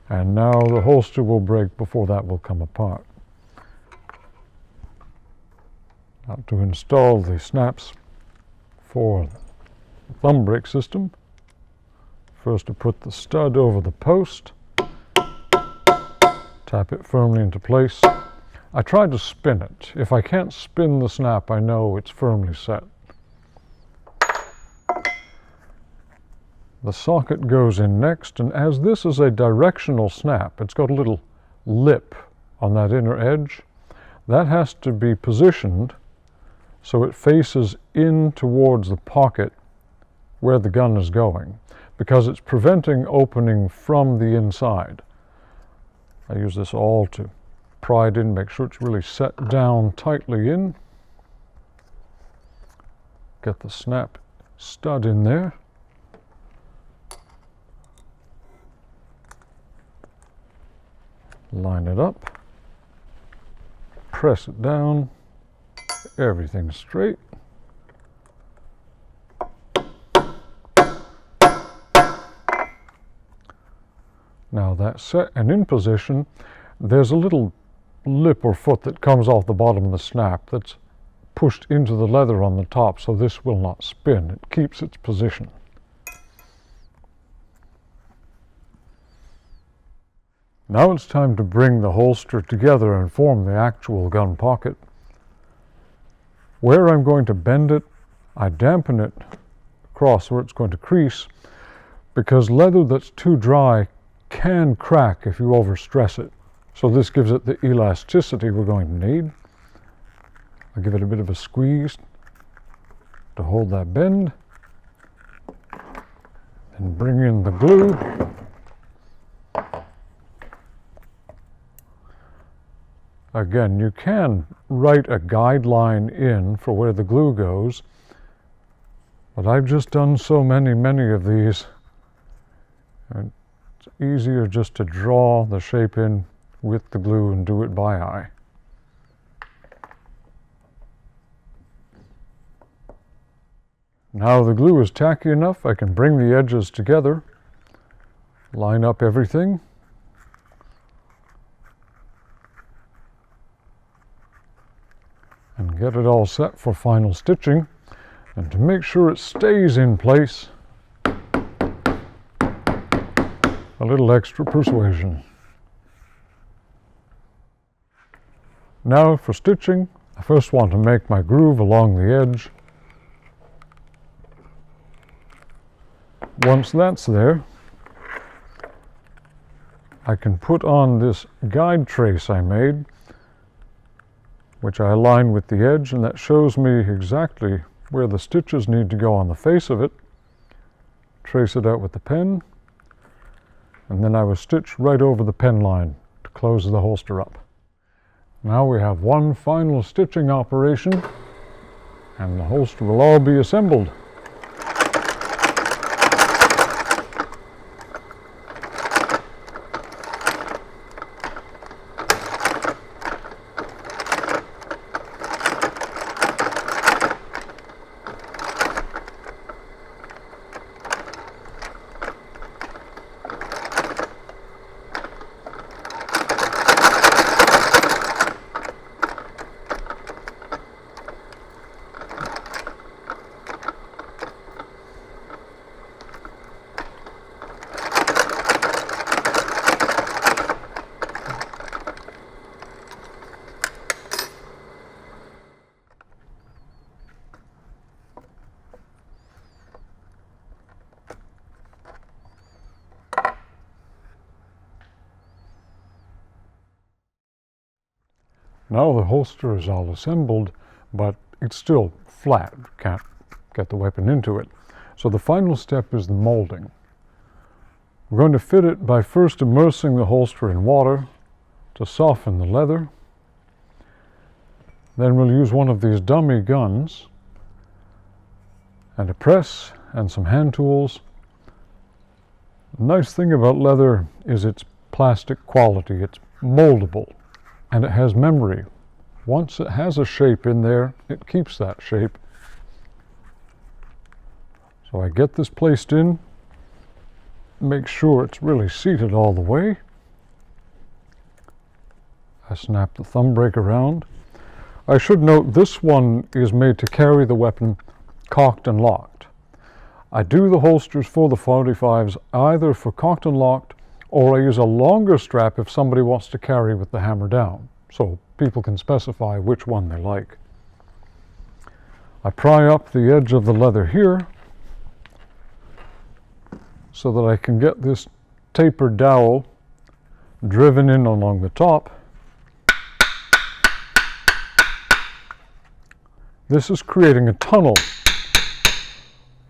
and now the holster will break before that will come apart. Now to install the snaps for the thumb brake system, first to put the stud over the post, tap it firmly into place. I tried to spin it. If I can't spin the snap, I know it's firmly set. The socket goes in next, and as this is a directional snap, it's got a little lip on that inner edge. That has to be positioned so it faces in towards the pocket where the gun is going, because it's preventing opening from the inside. I use this awl to pry it in, make sure it's really set down tightly in. Get the snap stud in there. Line it up, press it down, everything's straight. Now that's set and in position. There's a little lip or foot that comes off the bottom of the snap that's pushed into the leather on the top, so this will not spin. It keeps its position. Now it's time to bring the holster together and form the actual gun pocket. Where I'm going to bend it, I dampen it across where it's going to crease, because leather that's too dry can crack if you overstress it. So this gives it the elasticity we're going to need. I'll give it a bit of a squeeze to hold that bend, and bring in the glue. Again, you can write a guideline in for where the glue goes, but I've just done so many of these. It's easier just to draw the shape in with the glue and do it by eye. Now the glue is tacky enough, I can bring the edges together, line up everything, and get it all set for final stitching. And to make sure it stays in place, a little extra persuasion. Now for stitching, I first want to make my groove along the edge. Once that's there, I can put on this guide trace I made, which I align with the edge, and that shows me exactly where the stitches need to go on the face of it. Trace it out with the pen, and then I will stitch right over the pen line to close the holster up. Now we have one final stitching operation, and the holster will all be assembled. Now the holster is all assembled, but it's still flat. Can't get the weapon into it. So the final step is the molding. We're going to fit it by first immersing the holster in water to soften the leather. Then we'll use one of these dummy guns and a press and some hand tools. The nice thing about leather is its plastic quality. It's moldable and it has memory. Once it has a shape in there, it keeps that shape. So I get this placed in, make sure it's really seated all the way. I snap the thumb brake around. I should note this one is made to carry the weapon cocked and locked. I do the holsters for the 45s either for cocked and locked, or I use a longer strap if somebody wants to carry with the hammer down, so people can specify which one they like. I pry up the edge of the leather here so that I can get this tapered dowel driven in along the top. This is creating a tunnel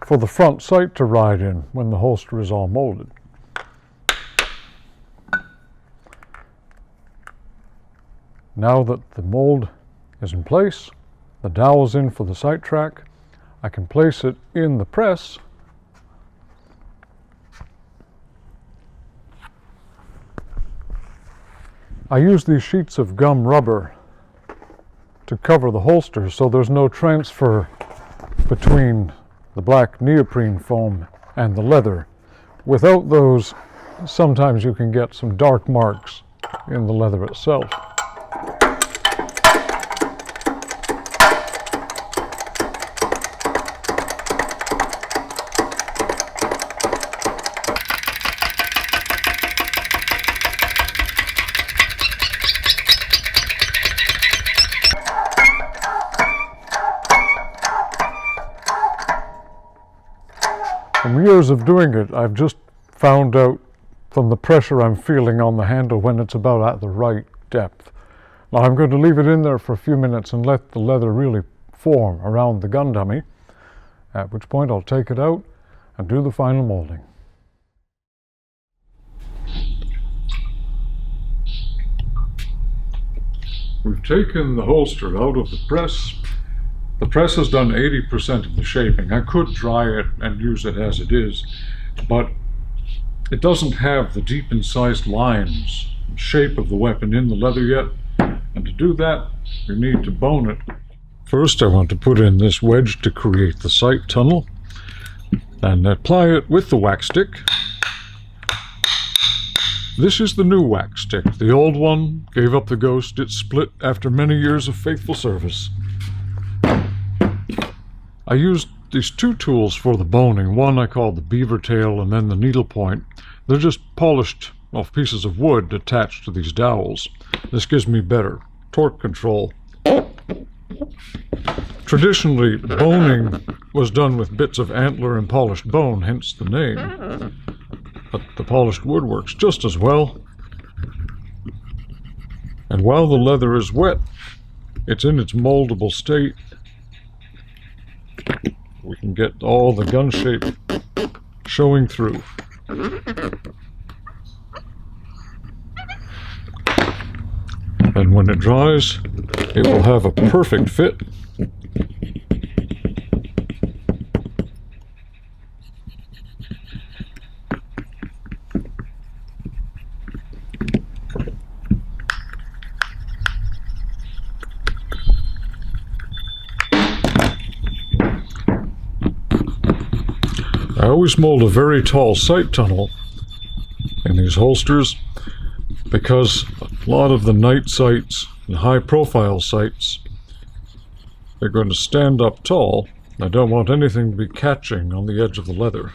for the front sight to ride in when the holster is all molded. Now that the mold is in place, the dowel's in for the sight track, I can place it in the press. I use these sheets of gum rubber to cover the holster so there's no transfer between the black neoprene foam and the leather. Without those, sometimes you can get some dark marks in the leather itself. From years of doing it, I've just found out from the pressure I'm feeling on the handle when it's about at the right depth. Now I'm going to leave it in there for a few minutes and let the leather really form around the gun dummy, at which point I'll take it out and do the final molding. We've taken the holster out of the press. The press has done 80% of the shaping. I could dry it and use it as it is, but it doesn't have the deep incised lines, shape of the weapon in the leather yet. And to do that, we need to bone it. First, I want to put in this wedge to create the sight tunnel, and apply it with the wax stick. This is the new wax stick. The old one gave up the ghost. It split after many years of faithful service. I used these two tools for the boning. One I call the beaver tail, and then the needle point. They're just polished off pieces of wood attached to these dowels. This gives me better torque control. Traditionally, boning was done with bits of antler and polished bone, hence the name. But the polished wood works just as well. And while the leather is wet, it's in its moldable state. We can get all the gun shape showing through. And when it dries, it will have a perfect fit. I always mold a very tall sight tunnel in these holsters because a lot of the night sights and high profile sights, they're going to stand up tall. I don't want anything to be catching on the edge of the leather.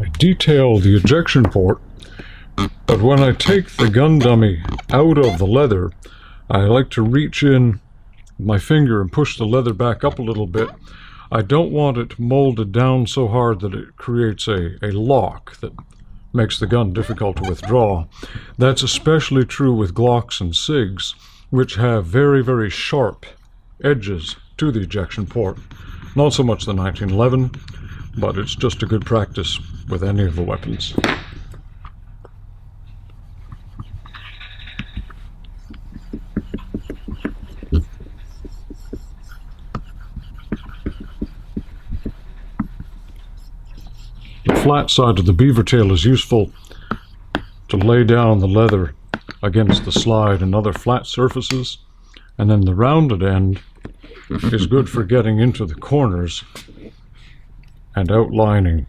I detail the ejection port. But when I take the gun dummy out of the leather, I like to reach in my finger and push the leather back up a little bit I don't want it molded down so hard that it creates a lock that makes the gun difficult to withdraw. That's especially true with Glocks and SIGs, which have very, very sharp edges to the ejection port. Not so much the 1911, but it's just a good practice with any of the weapons. The flat side of the beaver tail is useful to lay down the leather against the slide and other flat surfaces, and then the rounded end is good for getting into the corners and outlining.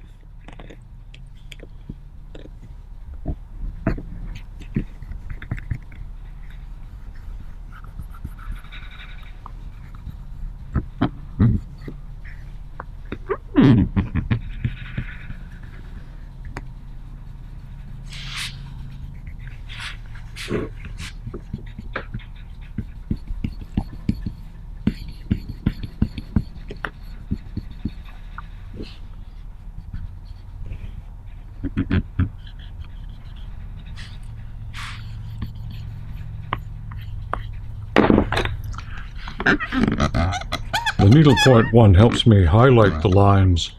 The needlepoint one helps me highlight the lines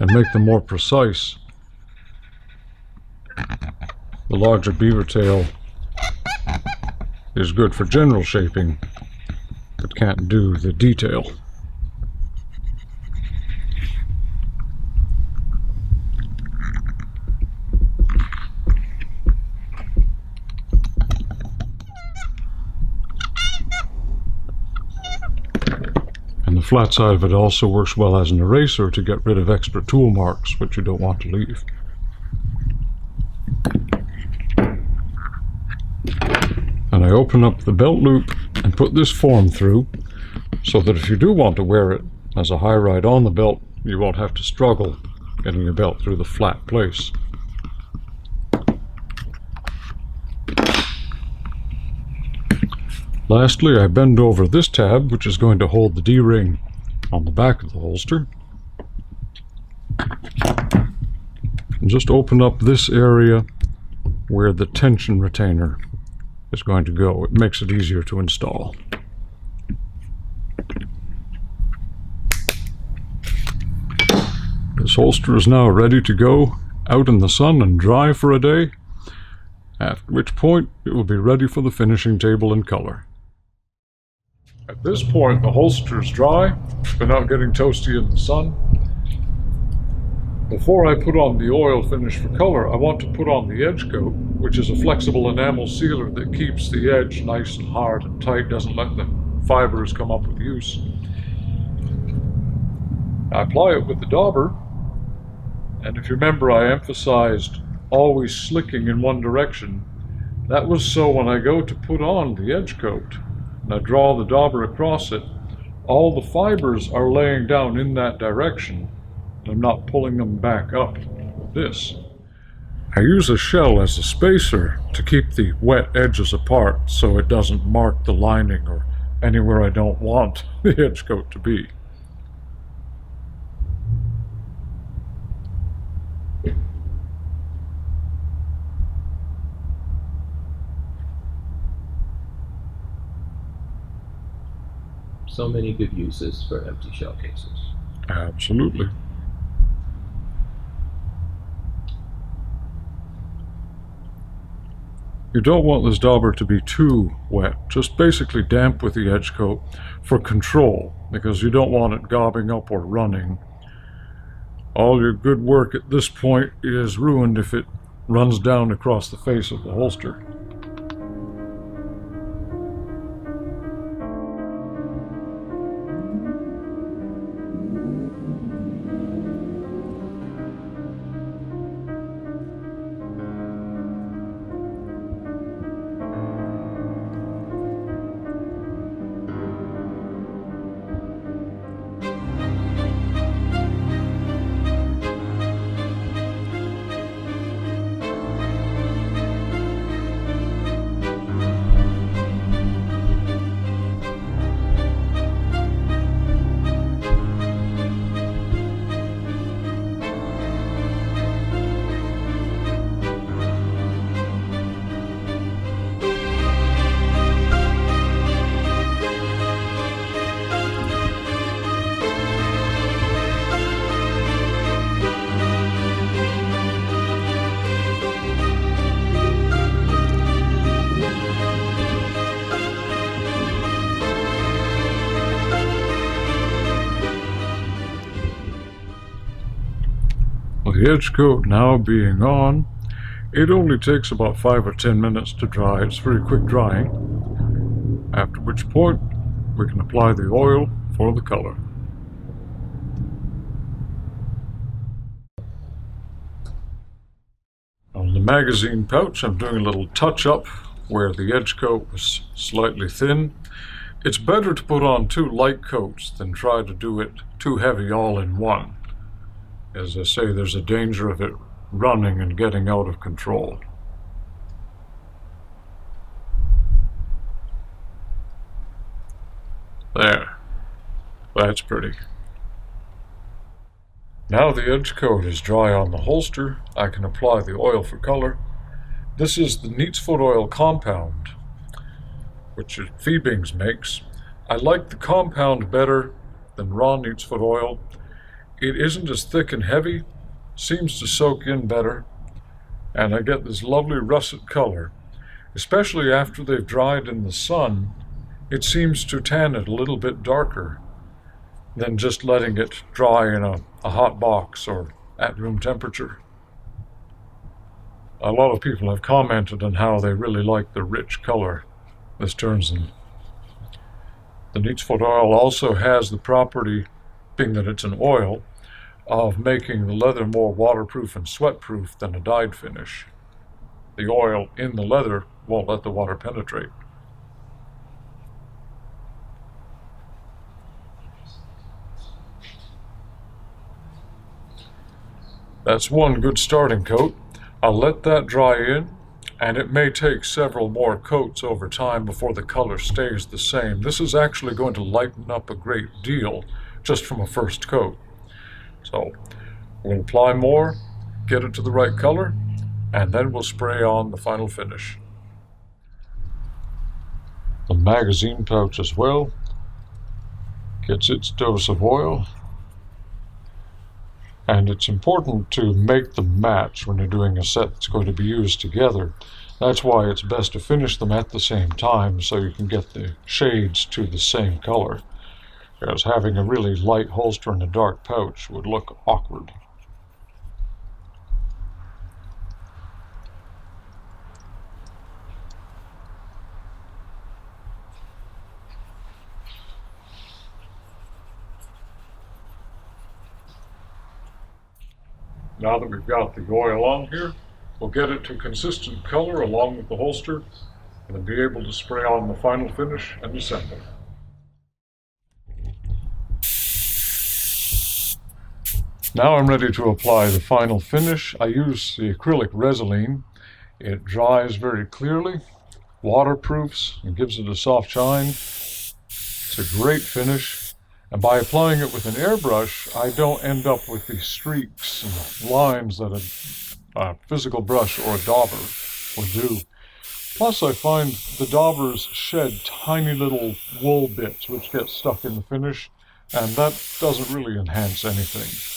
and make them more precise. The larger beaver tail is good for general shaping, but can't do the detail. And the flat side of it also works well as an eraser to get rid of extra tool marks, which you don't want to leave. And I open up the belt loop and put this form through, so that if you do want to wear it as a high ride on the belt, you won't have to struggle getting your belt through the flat place. Lastly, I bend over this tab, which is going to hold the D-ring on the back of the holster. And just open up this area where the tension retainer is going to go. It makes it easier to install. This holster is now ready to go out in the sun and dry for a day, at which point it will be ready for the finishing table in color. At this point, the holster is dry, but not getting toasty in the sun. Before I put on the oil finish for color, I want to put on the edge coat, which is a flexible enamel sealer that keeps the edge nice and hard and tight, doesn't let the fibers come up with use. I apply it with the dauber, and if you remember, I emphasized always slicking in one direction. That was so when I go to put on the edge coat, and I draw the dauber across it, all the fibers are laying down in that direction, and I'm not pulling them back up with this. I use a shell as a spacer to keep the wet edges apart so it doesn't mark the lining or anywhere I don't want the edge coat to be. So many good uses for empty shell cases. Absolutely. You don't want this dauber to be too wet, just basically damp with the edge coat for control, because you don't want it gobbing up or running. All your good work at this point is ruined if it runs down across the face of the holster. the edge coat now being on, it only takes about 5 or 10 minutes to dry. It's very quick drying, after which point we can apply the oil for the color. On the magazine pouch, I'm doing a little touch-up where the edge coat was slightly thin. It's better to put on 2 light coats than try to do it too heavy all in one. As I say, there's a danger of it running and getting out of control. There. That's pretty. Now the edge coat is dry on the holster, I can apply the oil for color. This is the Neatsfoot oil compound, which Beveling makes. I like the compound better than raw Neatsfoot oil. It isn't as thick and heavy, seems to soak in better, and I get this lovely russet color. Especially after they've dried in the sun, it seems to tan it a little bit darker than just letting it dry in a hot box or at room temperature. A lot of people have commented on how they really like the rich color this turns in. The Neatsfoot oil also has the property, being that it's an oil, of making the leather more waterproof and sweat-proof than a dyed finish. The oil in the leather won't let the water penetrate. That's one good starting coat. I'll let that dry in, and it may take several more coats over time before the color stays the same. This is actually going to lighten up a great deal just from a first coat. So we'll apply more, get it to the right color, and then we'll spray on the final finish. The magazine pouch as well gets its dose of oil. And it's important to make them match when you're doing a set that's going to be used together. That's why it's best to finish them at the same time so you can get the shades to the same color. Because having a really light holster and a dark pouch would look awkward. Now that we've got the oil on here, we'll get it to consistent color along with the holster, and then be able to spray on the final finish and assemble. Now I'm ready to apply the final finish. I use the acrylic Resin. It dries very clearly, waterproofs, and gives it a soft shine. It's a great finish. And by applying it with an airbrush, I don't end up with these streaks and lines that a physical brush or a dauber would do. Plus, I find the daubers shed tiny little wool bits which get stuck in the finish, and that doesn't really enhance anything.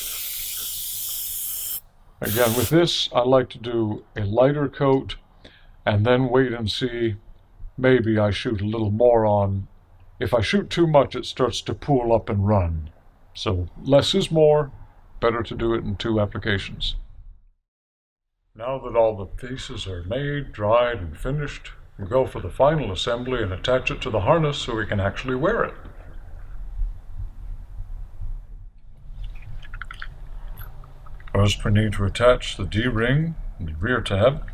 Again, with this, I like to do a lighter coat and then wait and see. Maybe I shoot a little more on. If I shoot too much, it starts to pool up and run. So less is more, better to do it in 2 applications. Now that all the pieces are made, dried, and finished, we'll go for the final assembly and attach it to the harness so we can actually wear it. First, we need to attach the D-ring and the rear tab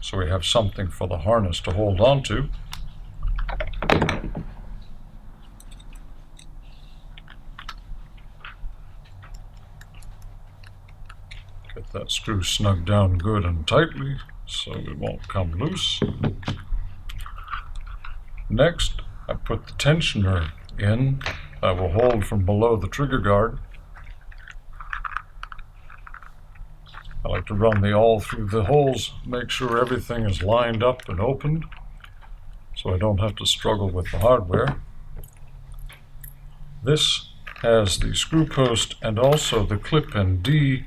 so we have something for the harness to hold on to. Get that screw snug down good and tightly so it won't come loose. Next, I put the tensioner in that will hold from below the trigger guard. I like to run the awl through the holes, make sure everything is lined up and opened so I don't have to struggle with the hardware. This has the screw post and also the clip and D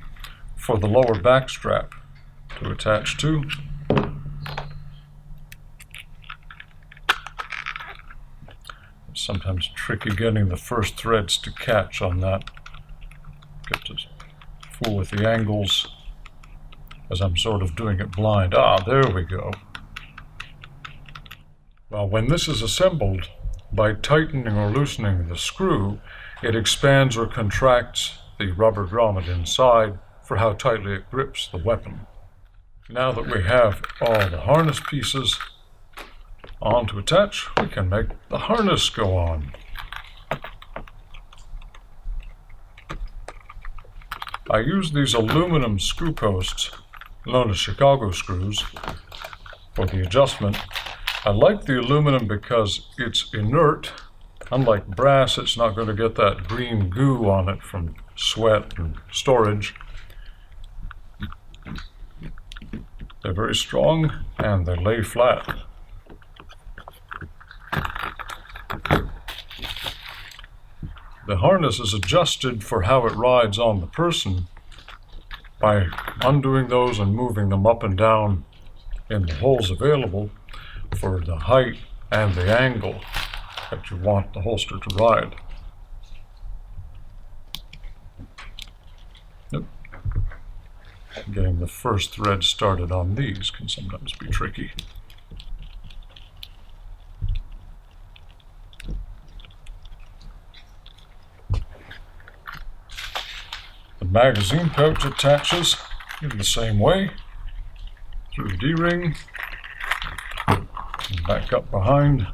for the lower back strap to attach to. It's sometimes tricky getting the first threads to catch on that. Get to fool with the angles as I'm sort of doing it blind. Ah, there we go. Well, when this is assembled, by tightening or loosening the screw, it expands or contracts the rubber grommet inside for how tightly it grips the weapon. Now that we have all the harness pieces on to attach, we can make the harness go on. I use these aluminum screw posts, known as Chicago screws, for the adjustment. I like the aluminum because it's inert. Unlike brass, it's not going to get that green goo on it from sweat and storage. They're very strong and they lay flat. The harness is adjusted for how it rides on the person by undoing those and moving them up and down in the holes available for the height and the angle that you want the holster to ride. Yep. Getting the first thread started on these can sometimes be tricky. The magazine pouch attaches in the same way through the D-ring and back up behind.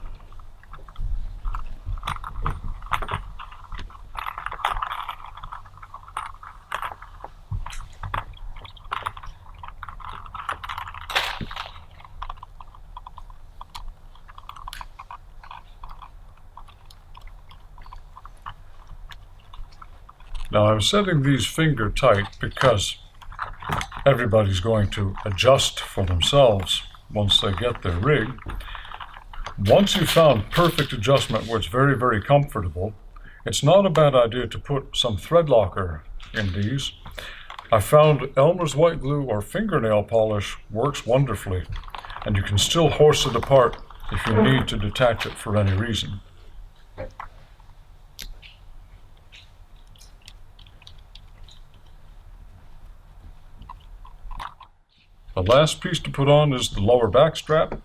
Now I'm setting these finger tight because everybody's going to adjust for themselves once they get their rig. Once you've found perfect adjustment where it's very, very comfortable, it's not a bad idea to put some thread locker in these. I found Elmer's white glue or fingernail polish works wonderfully, and you can still horse it apart if you need to detach it for any reason. The last piece to put on is the lower back strap.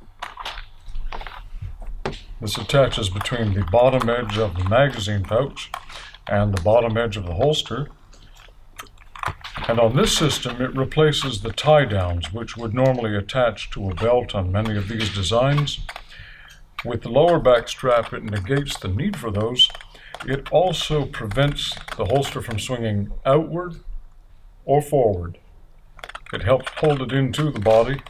This attaches between the bottom edge of the magazine pouch and the bottom edge of the holster. And on this system, it replaces the tie downs, which would normally attach to a belt on many of these designs. With the lower back strap, it negates the need for those. It also prevents the holster from swinging outward or forward. It helps hold it into the body,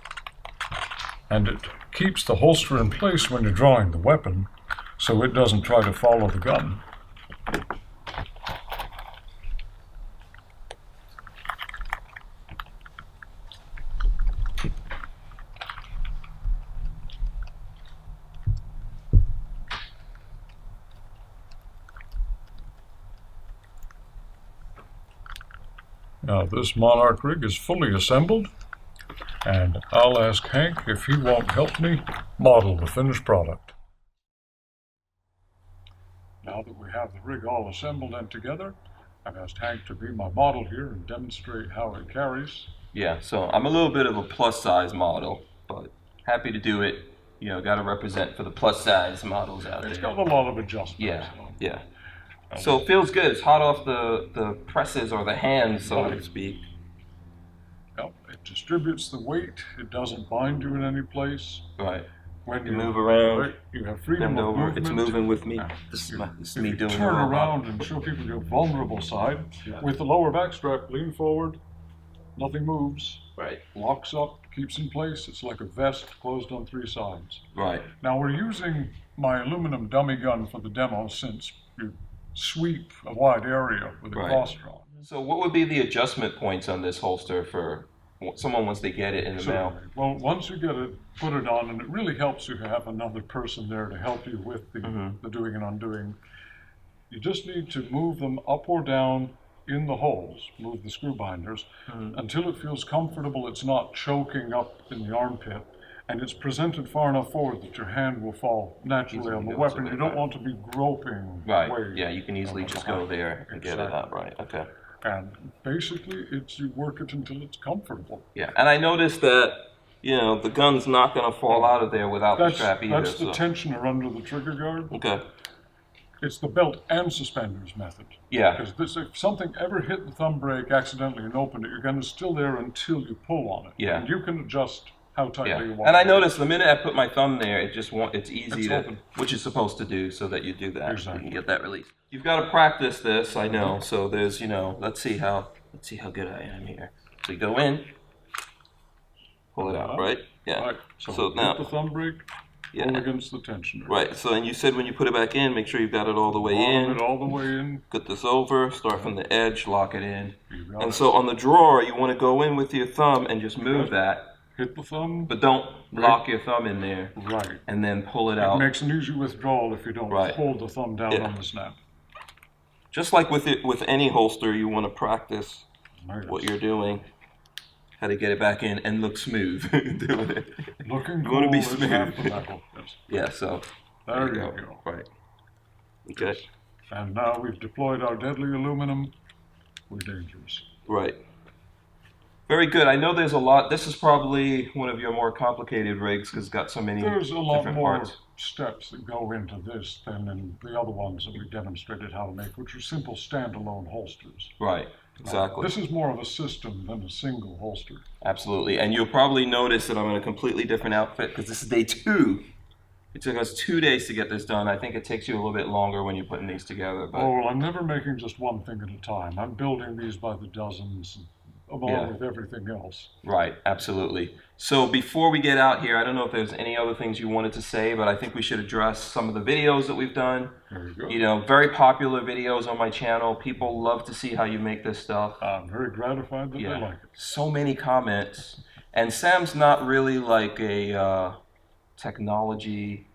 and it keeps the holster in place when you're drawing the weapon, so it doesn't try to follow the gun. Now this Monarch rig is fully assembled, and I'll ask Hank if he won't help me model the finished product. Now that we have the rig all assembled and together, I've asked Hank to be my model here and demonstrate how it carries. Yeah, so I'm a little bit of a plus size model, but happy to do it. You know, got to represent for the plus size models out there. It's got a lot of adjustments. Yeah, yeah. So it feels good. It's hot off the presses or the hands, so to speak. Yep, it distributes the weight. It doesn't bind you in any place. Right. When you move around, you have freedom of movement. It's moving with me. This is me doing it. Turn around and show people your vulnerable side. Yeah. With the lower back strap, lean forward. Nothing moves. Right. Locks up, keeps in place. It's like a vest closed on three sides. Right. Now we're using my aluminum dummy gun for the demo since you sweep a wide area with a cross draw. So what would be the adjustment points on this holster for someone once they get it in the mail? Well, once you get it, put it on, and it really helps you to have another person there to help you with the doing and undoing. You just need to move them up or down in the holes, move the screw binders, until it feels comfortable. It's not choking up in the armpit, and it's presented far enough forward that your hand will fall naturally on the weapon. You don't want to be groping. Right. Yeah, you can easily just go there and get it out. Right. Okay. And basically, you work it until it's comfortable. Yeah, and I noticed that, you know, the gun's not going to fall out of there without the strap either. That's the tensioner under the trigger guard. Okay. It's the belt and suspenders method. Yeah. Because if something ever hit the thumb brake accidentally and opened it, your gun is still there until you pull on it. Yeah. And you can adjust how tightly you want it. And I noticed the minute I put my thumb there, it's easy It's to, open. which is supposed to do, so that you do that. Exactly. You can get that release. You've got to practice this, I know. So there's, you know, let's see how good I am here. So you go in, pull it out, right? Yeah. Right. So hit now, the thumb brake, pull against the tensioner. right. So and you said when you put it back in, make sure you've got it all the way in. It all the way in. Put this over, start from the edge, lock it in. You got And it. so on the drawer, you want to go in with your thumb and just move that. Hit the thumb. But don't lock your thumb in there. Right. And then pull it It out. makes an easy withdrawal if you don't hold the thumb down on the snap. Just like with any holster, you want to practice what you're doing, how to get it back in and look smooth doing it. Looking you want to be cool is half the smooth. battle. Yes. Yeah, so There you go. Right. Okay. And now we've deployed our deadly aluminum. We're dangerous. Right. Very good. I know there's a lot. This is probably one of your more complicated rigs because it's got so many There's a lot different more parts. steps that go into this than in the other ones that we demonstrated how to make, which are simple standalone holsters. Right. Exactly. This is more of a system than a single holster. Absolutely. And you'll probably notice that I'm in a completely different outfit because this is day 2. It took us 2 days to get this done. I think it takes you a little bit longer when you're putting these together. But Oh, well, I'm never making just one thing at a time. I'm building these by the dozens, along with everything else. Right, absolutely. So before we get out here, I don't know if there's any other things you wanted to say, but I think we should address some of the videos that we've done. There you go. You know, very popular videos on my channel. People love to see how you make this stuff. I'm very gratified that they like it. So many comments. And Sam's not really like a technology,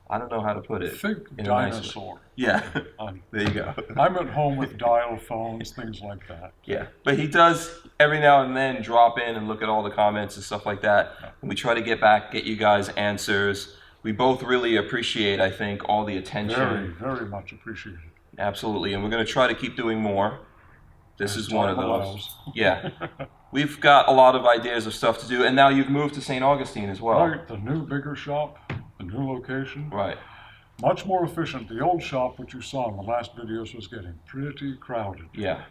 I don't know how to put it. Think in a nice way. dinosaur. Yeah, there you go. I'm at home with dial phones, things like that. Yeah, but he does every now and then drop in and look at all the comments and stuff like that. And we try to get you guys answers. We both really appreciate, I think, all the attention. Very, very much appreciated. Absolutely, and we're going to try to keep doing more. This is one of those. allows. Yeah. We've got a lot of ideas of stuff to do, and now you've moved to St. Augustine as well. Right, the new bigger shop, the new location. Right. Much more efficient. The old shop, which you saw in the last videos, was getting pretty crowded. Yeah.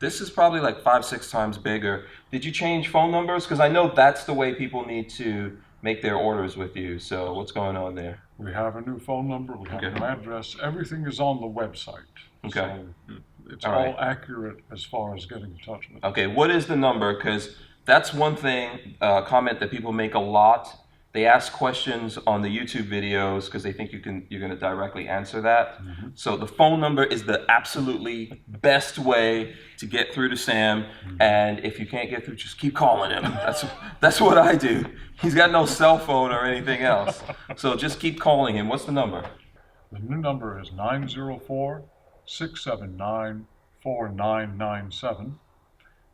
This is probably like 5-6 times bigger. Did you change phone numbers? Because I know that's the way people need to make their orders with you. So what's going on there? We have a new phone number, we have a new address. Everything is on the website. Okay. So it's all accurate as far as getting in touch with us. Okay, what is the number? Because that's one thing, comment that people make a lot. They ask questions on the YouTube videos because they think you're going to directly answer that. Mm-hmm. So the phone number is the absolutely best way to get through to Sam. Mm-hmm. And if you can't get through, just keep calling him. That's what I do. He's got no cell phone or anything else. So just keep calling him. What's the number? The new number is 904-679-4997.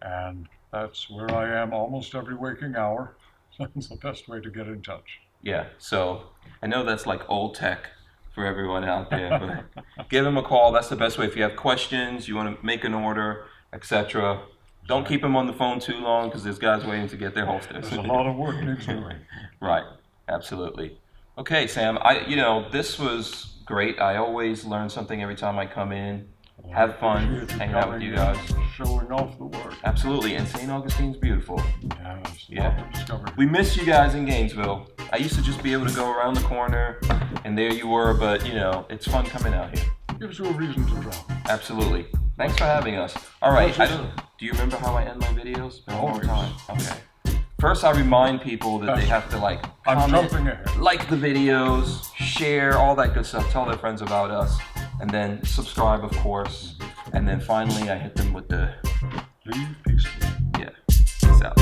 And that's where I am almost every waking hour. That's the best way to get in touch. Yeah, so I know that's like old tech for everyone out there, but give him a call. That's the best way. If you have questions, you want to make an order, etc. Don't keep him on the phone too long because there's guys waiting to get their holsters. There's a lot of work needs doing. Right, absolutely. Okay, Sam, this was great. I always learn something every time I come in. Have fun, hang out with you guys. Showing off the work. Absolutely, and St. Augustine's beautiful. Yeah. We missed you guys in Gainesville. I used to just be able to go around the corner, and there you were, but it's fun coming out here. Gives you a reason to travel. Absolutely. Thanks for having us. All right, do you remember how I end my videos? It's been a long time. Okay. First, I remind people that they have to comment, I'm jumping ahead. Like the videos, share, all that good stuff. Tell their friends about us. And then subscribe, of course. And then finally, I hit them with the... Leave peacefully. Yeah. Peace out.